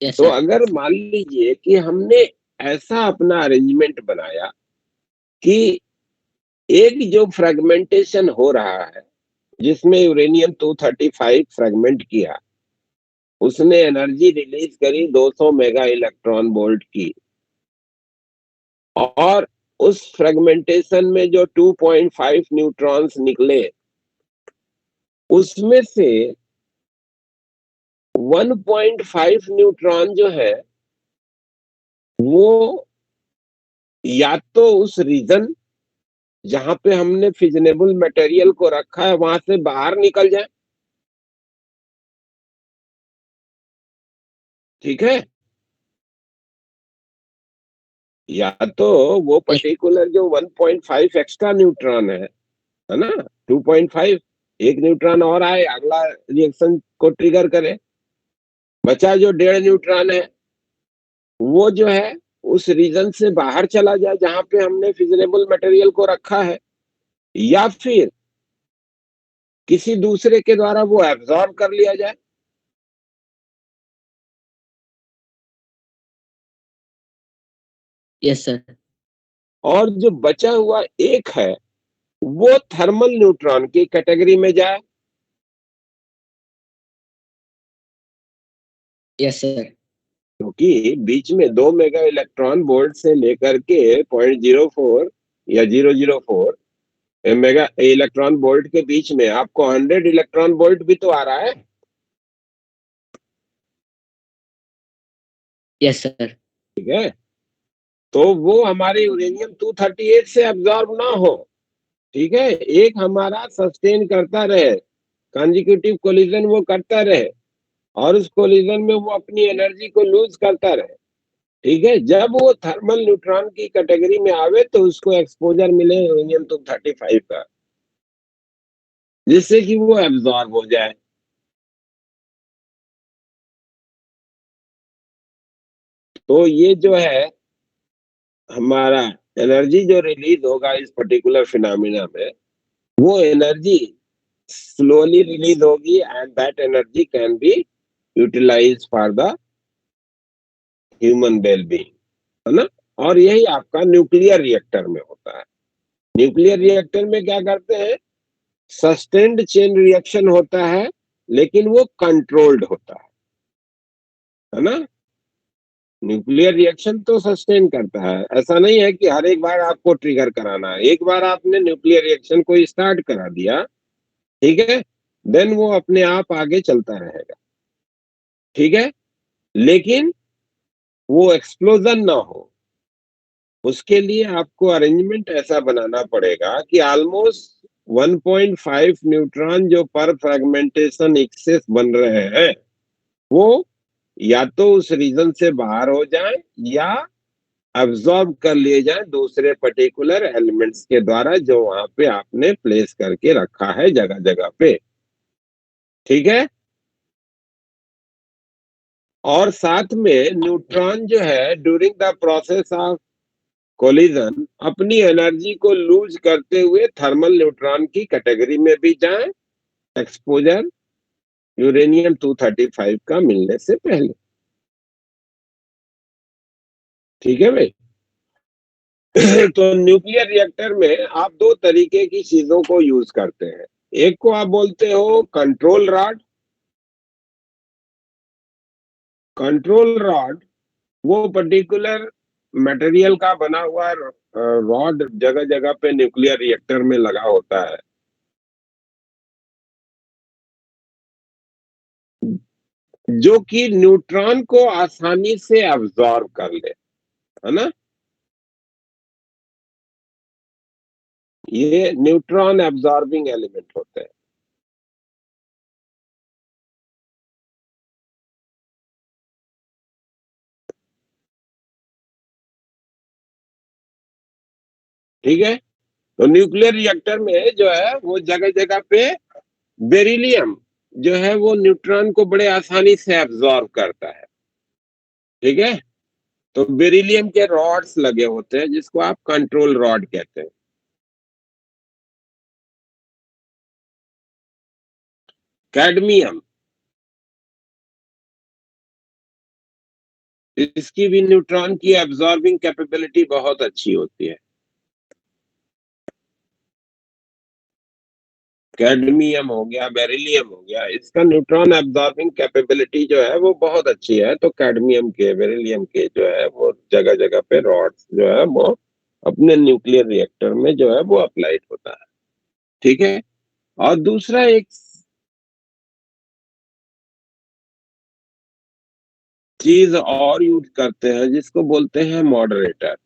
Yes, तो sir. अगर मान लीजिए कि हमने ऐसा अपना अरेंजमेंट बनाया कि एक जो फ्रेगमेंटेशन हो रहा है जिसमें यूरेनियम 235 फ्रेगमेंट किया, उसने एनर्जी रिलीज करी 200 मेगा इलेक्ट्रॉन वोल्ट की, और उस फ्रेगमेंटेशन में जो 2.5 न्यूट्रॉन्स निकले उसमें से 1.5 न्यूट्रॉन जो है वो या तो उस रीजन जहां पे हमने फिजनेबल मटेरियल को रखा है वहां से बाहर निकल जाए, ठीक है। या तो वो पर्टिकुलर जो 1.5 एक्स्ट्रा न्यूट्रॉन है ना, 2.5 एक न्यूट्रॉन और आए अगला रिएक्शन को ट्रिगर करे, बचा जो 1.5 न्यूट्रॉन है वो जो है उस रीजन से बाहर चला जाए जहां पे हमने फिजनेबल मटेरियल को रखा है, या फिर किसी दूसरे के द्वारा वो एब्जॉर्ब कर लिया जाए। Yes, sir. और जो बचा हुआ एक है वो थर्मल न्यूट्रॉन की कैटेगरी में जाए। Yes, sir. क्योंकि बीच में 2 मेगा इलेक्ट्रॉन वोल्ट से लेकर के 0.04 या 004 मेगा इलेक्ट्रॉन वोल्ट के बीच में आपको 100 इलेक्ट्रॉन वोल्ट भी तो आ रहा है, Yes, sir. ठीक है। तो वो हमारे यूरेनियम 238 से अब्जॉर्ब ना हो, ठीक है, एक हमारा सस्टेन करता रहे, कंजिक्यूटिव कोलिजन वो करता रहे, और उस कोलिजन में वो अपनी एनर्जी को लूज करता रहे, ठीक है। जब वो थर्मल न्यूट्रॉन की कैटेगरी में आवे तो उसको एक्सपोजर मिले यूरेनियम 235 का, जिससे कि वो एब्जॉर्ब हो जाए। तो ये जो है हमारा एनर्जी जो रिलीज होगा इस पर्टिकुलर फिनोमिना में, वो एनर्जी स्लोली रिलीज होगी and that energy can be utilise for the human wellbeing, है ना। और यही आपका न्यूक्लियर रिएक्टर में होता है। न्यूक्लियर रिएक्टर में क्या करते हैं, सस्टेन्ड चेन रिएक्शन होता है, लेकिन वो कंट्रोल्ड होता है ना। न्यूक्लियर रिएक्शन तो सस्टेन करता है, ऐसा नहीं है कि हर एक बार आपको ट्रिगर कराना है। एक बार आपने न्यूक्लियर रिएक्शन को स्टार्ट करा दिया, ठीक है, देन वो अपने आप आगे चलता रहेगा, ठीक है। लेकिन वो एक्सप्लोजन ना हो, उसके लिए आपको अरेंजमेंट ऐसा बनाना पड़ेगा कि ऑलमोस्ट 1.5 न्यूट्रॉन जो पर फ्रेगमेंटेशन एक्सेस बन रहे हैं, वो या तो उस रीजन से बाहर हो जाए या अब्सॉर्ब कर लिए जाए दूसरे पर्टिकुलर एलिमेंट्स के द्वारा जो वहां पे आपने प्लेस करके रखा है जगह जगह पे, ठीक है। और साथ में न्यूट्रॉन जो है during the process of collision अपनी एनर्जी को लूज करते हुए थर्मल न्यूट्रॉन की कैटेगरी में भी जाए, एक्सपोजर यूरेनियम 235 का मिलने से पहले, ठीक है भाई। तो न्यूक्लियर रिएक्टर में आप दो तरीके की चीजों को यूज करते हैं। एक को आप बोलते हो कंट्रोल रॉड। कंट्रोल रॉड वो पर्टिकुलर मटेरियल का बना हुआ रॉड जगह जगह पे न्यूक्लियर रिएक्टर में लगा होता है, जो कि न्यूट्रॉन को आसानी से अब्सॉर्ब कर ले, है ना। ये न्यूट्रॉन एब्सॉर्बिंग एलिमेंट होते हैं। ठीक है। तो न्यूक्लियर रिएक्टर में जो है वो जगह जगह पे बेरिलियम जो है वो न्यूट्रॉन को बड़े आसानी से एब्सॉर्ब करता है, ठीक है। तो बेरिलियम के रॉड्स लगे होते हैं जिसको आप कंट्रोल रॉड कहते हैं। कैडमियम, इसकी भी न्यूट्रॉन की एब्सॉर्बिंग कैपेबिलिटी बहुत अच्छी होती है। कैडमियम हो गया, बेरिलियम हो गया, इसका न्यूट्रॉन एब्सॉर्बिंग कैपेबिलिटी जो है वो बहुत अच्छी है। तो कैडमियम के, बेरिलियम के जो है वो जगह जगह पे रॉड्स जो है वो अपने न्यूक्लियर रिएक्टर में जो है वो अप्लाइड होता है, ठीक है। और दूसरा एक चीज और यूज करते हैं जिसको बोलते हैं मॉडरेटर।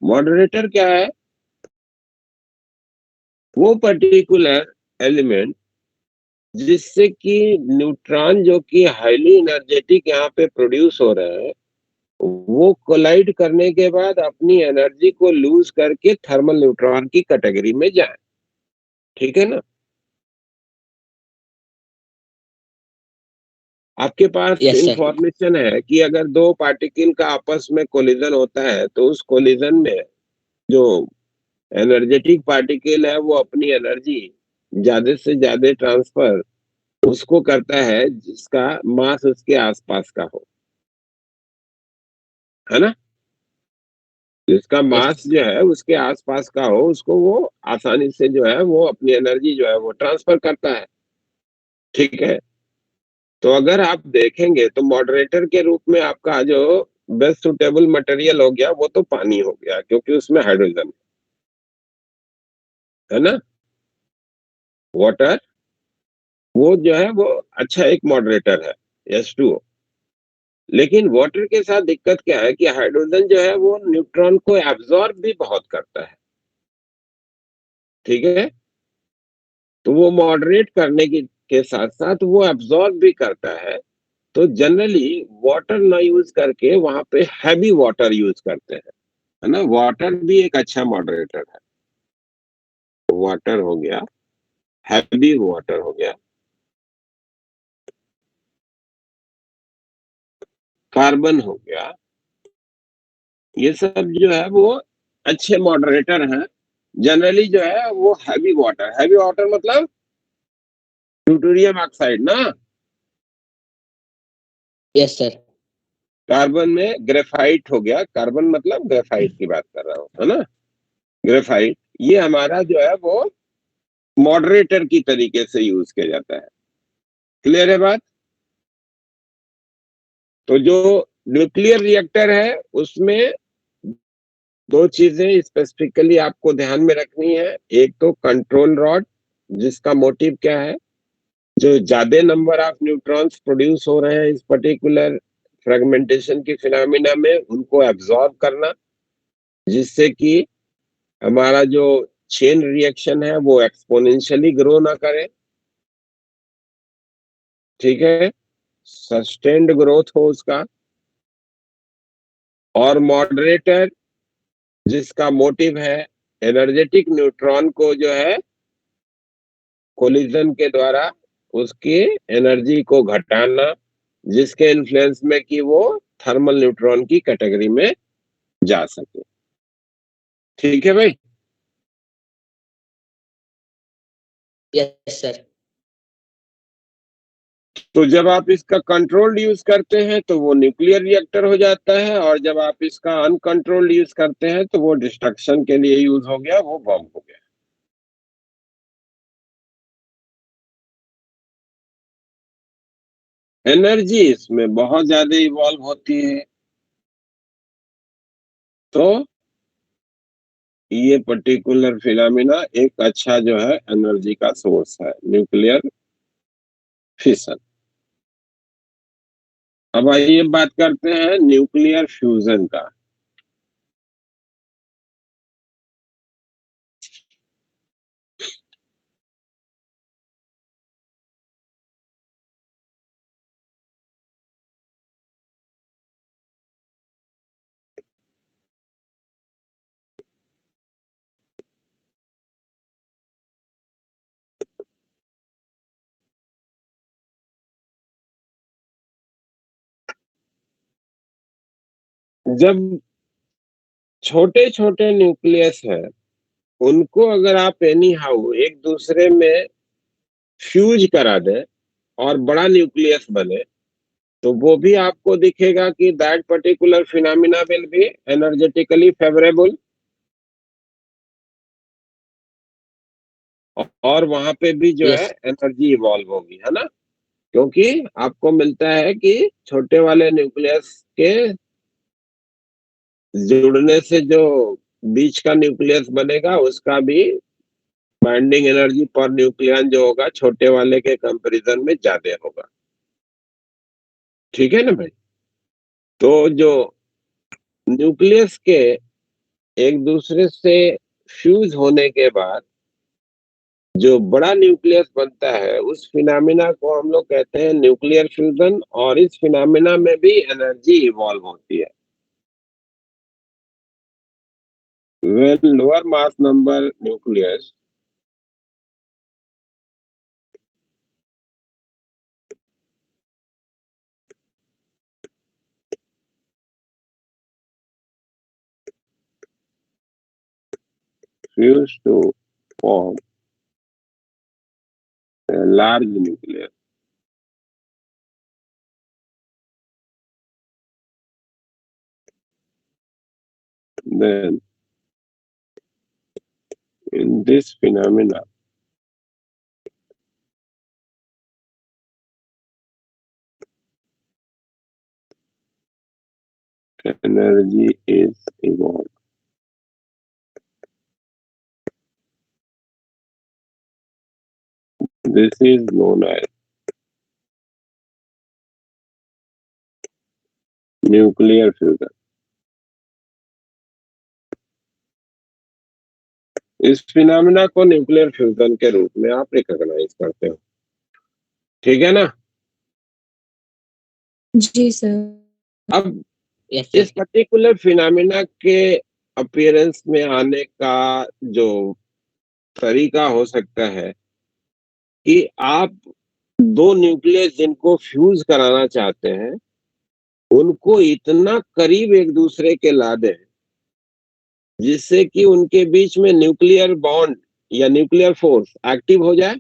मॉडरेटर क्या है, वो पर्टिकुलर एलिमेंट जिससे कि न्यूट्रॉन जो कि हाईली एनर्जेटिक यहाँ पे प्रोड्यूस हो रहे हैं, वो कोलाइड करने के बाद अपनी एनर्जी को लूज करके थर्मल न्यूट्रॉन की कैटेगरी में जाए, ठीक है ना। आपके पास इंफॉर्मेशन है कि अगर दो पार्टिकल का आपस में कोलिजन होता है तो उस कोलिजन में जो एनर्जेटिक पार्टिकल है वो अपनी एनर्जी ज्यादा से ज्यादा ट्रांसफर उसको करता है जिसका मास उसके आसपास का हो, है ना। जिसका मास जो है उसके आसपास का हो उसको वो आसानी से जो है वो अपनी एनर्जी जो है वो ट्रांसफर करता है, ठीक है। तो अगर आप देखेंगे तो मॉडरेटर के रूप में आपका जो बेस्ट सुटेबल मटेरियल हो गया वो तो पानी हो गया, क्योंकि उसमें हाइड्रोजन है ना। वाटर वो जो है वो अच्छा एक मॉडरेटर है, H2O। लेकिन वाटर के साथ दिक्कत क्या है कि हाइड्रोजन जो है वो न्यूट्रॉन को एब्जॉर्ब भी बहुत करता है, ठीक है। तो वो मॉडरेट करने के साथ साथ वो एब्जॉर्ब भी करता है। तो जनरली वाटर ना यूज करके वहां पे हैवी वाटर यूज करते हैं, है ना। वाटर भी एक अच्छा मॉडरेटर है। वाटर हो गया, हैवी वाटर हो गया, कार्बन हो गया, ये सब जो है वो अच्छे मॉडरेटर हैं। जनरली जो है वो हैवी वाटर मतलब ड्यूटेरियम ऑक्साइड ना। Yes sir. कार्बन में ग्रेफाइट हो गया, कार्बन मतलब ग्रेफाइट की बात कर रहा हूँ, है ना। ग्रेफाइट ये हमारा जो है वो मॉडरेटर की तरीके से यूज किया जाता है। क्लियर है बात। तो जो न्यूक्लियर रिएक्टर है उसमें दो चीजें स्पेसिफिकली आपको ध्यान में रखनी है। एक तो कंट्रोल रॉड, जिसका मोटिव क्या है, जो ज्यादा नंबर ऑफ न्यूट्रॉन्स प्रोड्यूस हो रहे हैं इस पर्टिकुलर फ्रेगमेंटेशन की फिनोमिना में, उनको एब्जॉर्ब करना, जिससे कि हमारा जो चेन रिएक्शन है वो एक्सपोनेंशियली ग्रो ना करे, ठीक है, सस्टेन्ड ग्रोथ हो उसका। और मॉडरेटर जिसका मोटिव है एनर्जेटिक न्यूट्रॉन को जो है कोलिजन के द्वारा उसकी एनर्जी को घटाना, जिसके इन्फ्लुएंस में कि वो थर्मल न्यूट्रॉन की कैटेगरी में जा सके। ठीक है भाई। Yes sir. तो जब आप इसका कंट्रोल्ड यूज करते हैं तो वो न्यूक्लियर रिएक्टर हो जाता है, और जब आप इसका अनकंट्रोल्ड यूज करते हैं तो वो डिस्ट्रक्शन के लिए यूज हो गया, वो बम हो गया। एनर्जी इसमें बहुत ज्यादा इवॉल्व होती है। तो ये पर्टिकुलर फिनोमिना एक अच्छा जो है एनर्जी का सोर्स है, न्यूक्लियर फिशन। अब आइए बात करते हैं न्यूक्लियर फ्यूजन का। जब छोटे छोटे न्यूक्लियस है उनको अगर आप एनी हाउ एक दूसरे में फ्यूज करा दें और बड़ा न्यूक्लियस बने, तो वो भी आपको दिखेगा कि that particular phenomena will be energetically favourable, और वहां पे भी जो है यस एनर्जी इवॉल्व होगी, है ना। क्योंकि आपको मिलता है कि छोटे वाले न्यूक्लियस के जुड़ने से जो बीच का न्यूक्लियस बनेगा उसका भी बाइंडिंग एनर्जी पर न्यूक्लियन जो होगा छोटे वाले के कंपैरिजन में ज्यादा होगा। ठीक है ना भाई। तो जो न्यूक्लियस के एक दूसरे से फ्यूज होने के बाद जो बड़ा न्यूक्लियस बनता है उस फिनोमिना को हम लोग कहते हैं न्यूक्लियर फ्यूजन, और इस फिनोमिना में भी एनर्जी इवॉल्व होती है। when lower mass number nucleus fuse to form a large nucleus, then in this phenomena energy is evolved. This is known as nuclear fusion. इस फिनोमिना को न्यूक्लियर फ्यूजन के रूप में आप रिकॉग्नाइज करते हो। ठीक है ना। जी सर। अब यस इस सर। पर्टिकुलर फिनोमिना के अपीयरेंस में आने का जो तरीका हो सकता है कि आप दो न्यूक्लियस जिनको फ्यूज कराना चाहते हैं उनको इतना करीब एक दूसरे के ला दें जिससे कि उनके बीच में न्यूक्लियर बॉन्ड या न्यूक्लियर फोर्स एक्टिव हो जाए,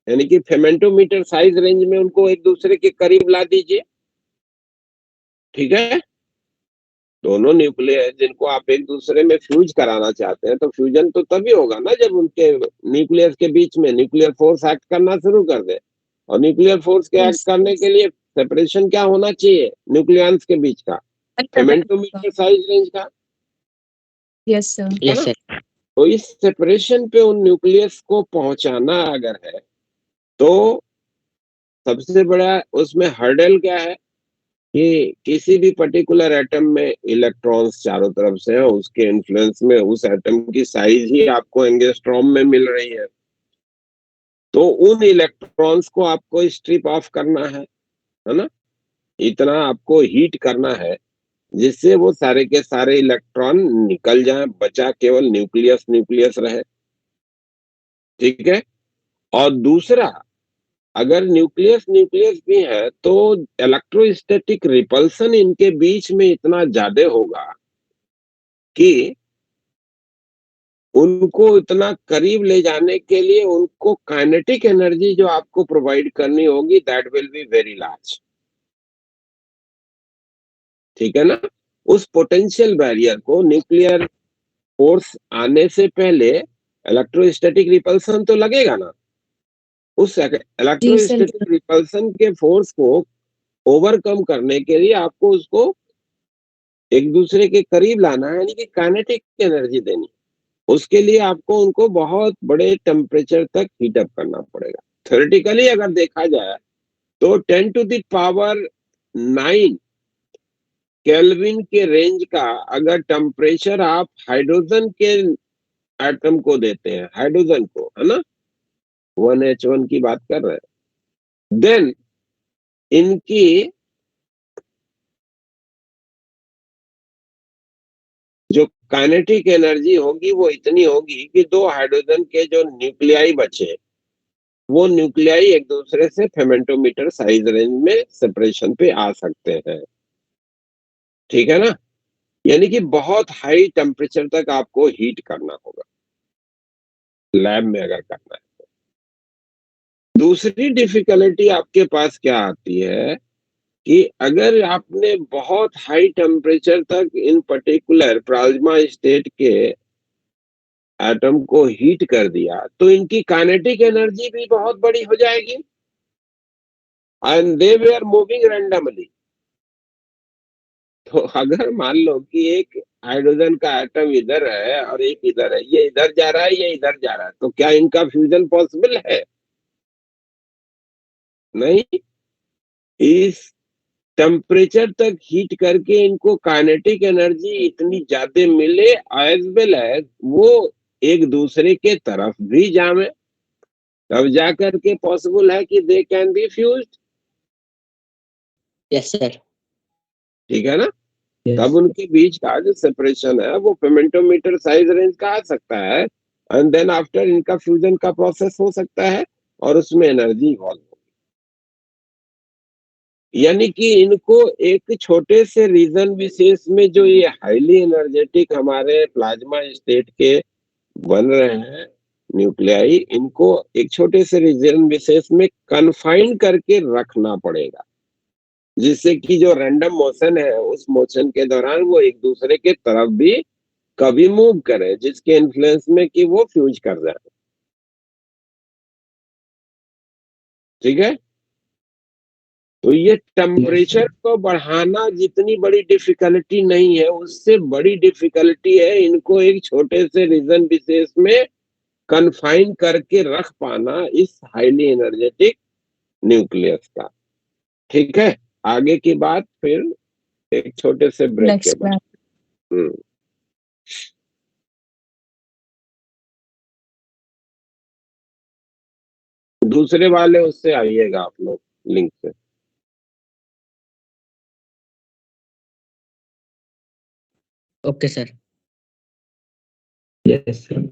यानी कि फेमेंटोमीटर साइज रेंज में उनको एक दूसरे के करीब ला दीजिए। ठीक है, दोनों न्यूक्लियस जिनको आप एक दूसरे में फ्यूज कराना चाहते हैं तो फ्यूजन तो तभी होगा ना जब उनके न्यूक्लियस के बीच में न्यूक्लियर फोर्स एक्ट करना शुरू कर दे। और न्यूक्लियर फोर्स के एक्ट करने के लिए सेपरेशन क्या होना चाहिए न्यूक्लियंस के बीच का, फेमेंटोमीटर साइज रेंज का। Yes sir. Yes sir. तो इस सेपरेशन पे उन न्यूक्लियस को पहुंचाना अगर है तो सबसे बड़ा उसमें हर्डल क्या है कि किसी भी पर्टिकुलर एटम में इलेक्ट्रॉन्स चारों तरफ से हैं, उसके इन्फ्लुएंस में उस एटम की साइज ही आपको एंगस्ट्रॉम में मिल रही है। तो उन इलेक्ट्रॉन्स को आपको स्ट्रिप ऑफ करना है ना, इतना आपको हीट करना है जिससे वो सारे के सारे इलेक्ट्रॉन निकल जाएं, बचा केवल न्यूक्लियस न्यूक्लियस रहे। ठीक है, और दूसरा अगर न्यूक्लियस न्यूक्लियस भी है तो इलेक्ट्रोस्टैटिक रिपल्सन इनके बीच में इतना ज्यादा होगा कि उनको इतना करीब ले जाने के लिए उनको काइनेटिक एनर्जी जो आपको प्रोवाइड करनी होगी that will be very large. ठीक है ना, उस पोटेंशियल बैरियर को न्यूक्लियर फोर्स आने से पहले इलेक्ट्रोस्टैटिक रिपल्सन तो लगेगा ना, उस इलेक्ट्रोस्टैटिक रिपल्सन के फोर्स को ओवरकम करने के लिए आपको उसको एक दूसरे के करीब लाना है, यानी कि काइनेटिक एनर्जी देनी। उसके लिए आपको उनको बहुत बड़े टेम्परेचर तक हीट अप करना पड़ेगा। थ्योरेटिकली अगर देखा जाए तो 10 टू द पावर 9 केल्विन के रेंज का अगर टेम्परेचर आप हाइड्रोजन के एटम को देते हैं, हाइड्रोजन को, है ना, 1H1 की बात कर रहे हैं, देन इनकी जो काइनेटिक एनर्जी होगी वो इतनी होगी कि दो हाइड्रोजन के जो न्यूक्लियाई बचे वो न्यूक्लियाई एक दूसरे से फेमेंटोमीटर साइज रेंज में सेपरेशन पे आ सकते हैं। ठीक है ना, यानी कि बहुत हाई टेम्परेचर तक आपको हीट करना होगा लैब में अगर करना है। दूसरी डिफिकल्टी आपके पास क्या आती है कि अगर आपने बहुत हाई टेम्परेचर तक इन पर्टिकुलर प्लाज्मा स्टेट के एटम को हीट कर दिया तो इनकी काइनेटिक एनर्जी भी बहुत बड़ी हो जाएगी and they way moving randomly. तो अगर मान लो कि एक हाइड्रोजन का एटम इधर है और एक इधर है, ये इधर जा रहा है ये इधर जा रहा है, तो क्या इनका फ्यूजन पॉसिबल है? नहीं। इस टेम्परेचर तक हीट करके इनको काइनेटिक एनर्जी इतनी ज्यादा मिले एज वेल एज वो एक दूसरे के तरफ भी जामे, तब जाकर के पॉसिबल है कि they can be fused. Yes sir. ठीक है ना, तब उनके बीच का जो सेपरेशन है वो फेमेंटोमीटर साइज रेंज का आ सकता है एंड देन आफ्टर इनका फ्यूजन का प्रोसेस हो सकता है और उसमें एनर्जी इवॉल्व होगी। यानी कि इनको एक छोटे से रीजन विशेष में जो ये हाईली एनर्जेटिक हमारे प्लाज्मा स्टेट के बन रहे हैं न्यूक्लियाई, इनको एक छोटे से रीजन विशेष में कन्फाइन करके रखना पड़ेगा जिससे कि जो रैंडम मोशन है उस मोशन के दौरान वो एक दूसरे के तरफ भी कभी मूव करे जिसके इन्फ्लुएंस में कि वो फ्यूज कर जाए। ठीक है, तो ये टेम्परेचर को बढ़ाना जितनी बड़ी डिफिकल्टी नहीं है उससे बड़ी डिफिकल्टी है इनको एक छोटे से रीजन विशेष में कन्फाइन करके रख पाना इस हाईली एनर्जेटिक न्यूक्लियस का। ठीक है, आगे की बात फिर एक छोटे से ब्रेक के बाद। दूसरे वाले उससे आइएगा आप लोग लिंक से। Okay sir. Yes sir.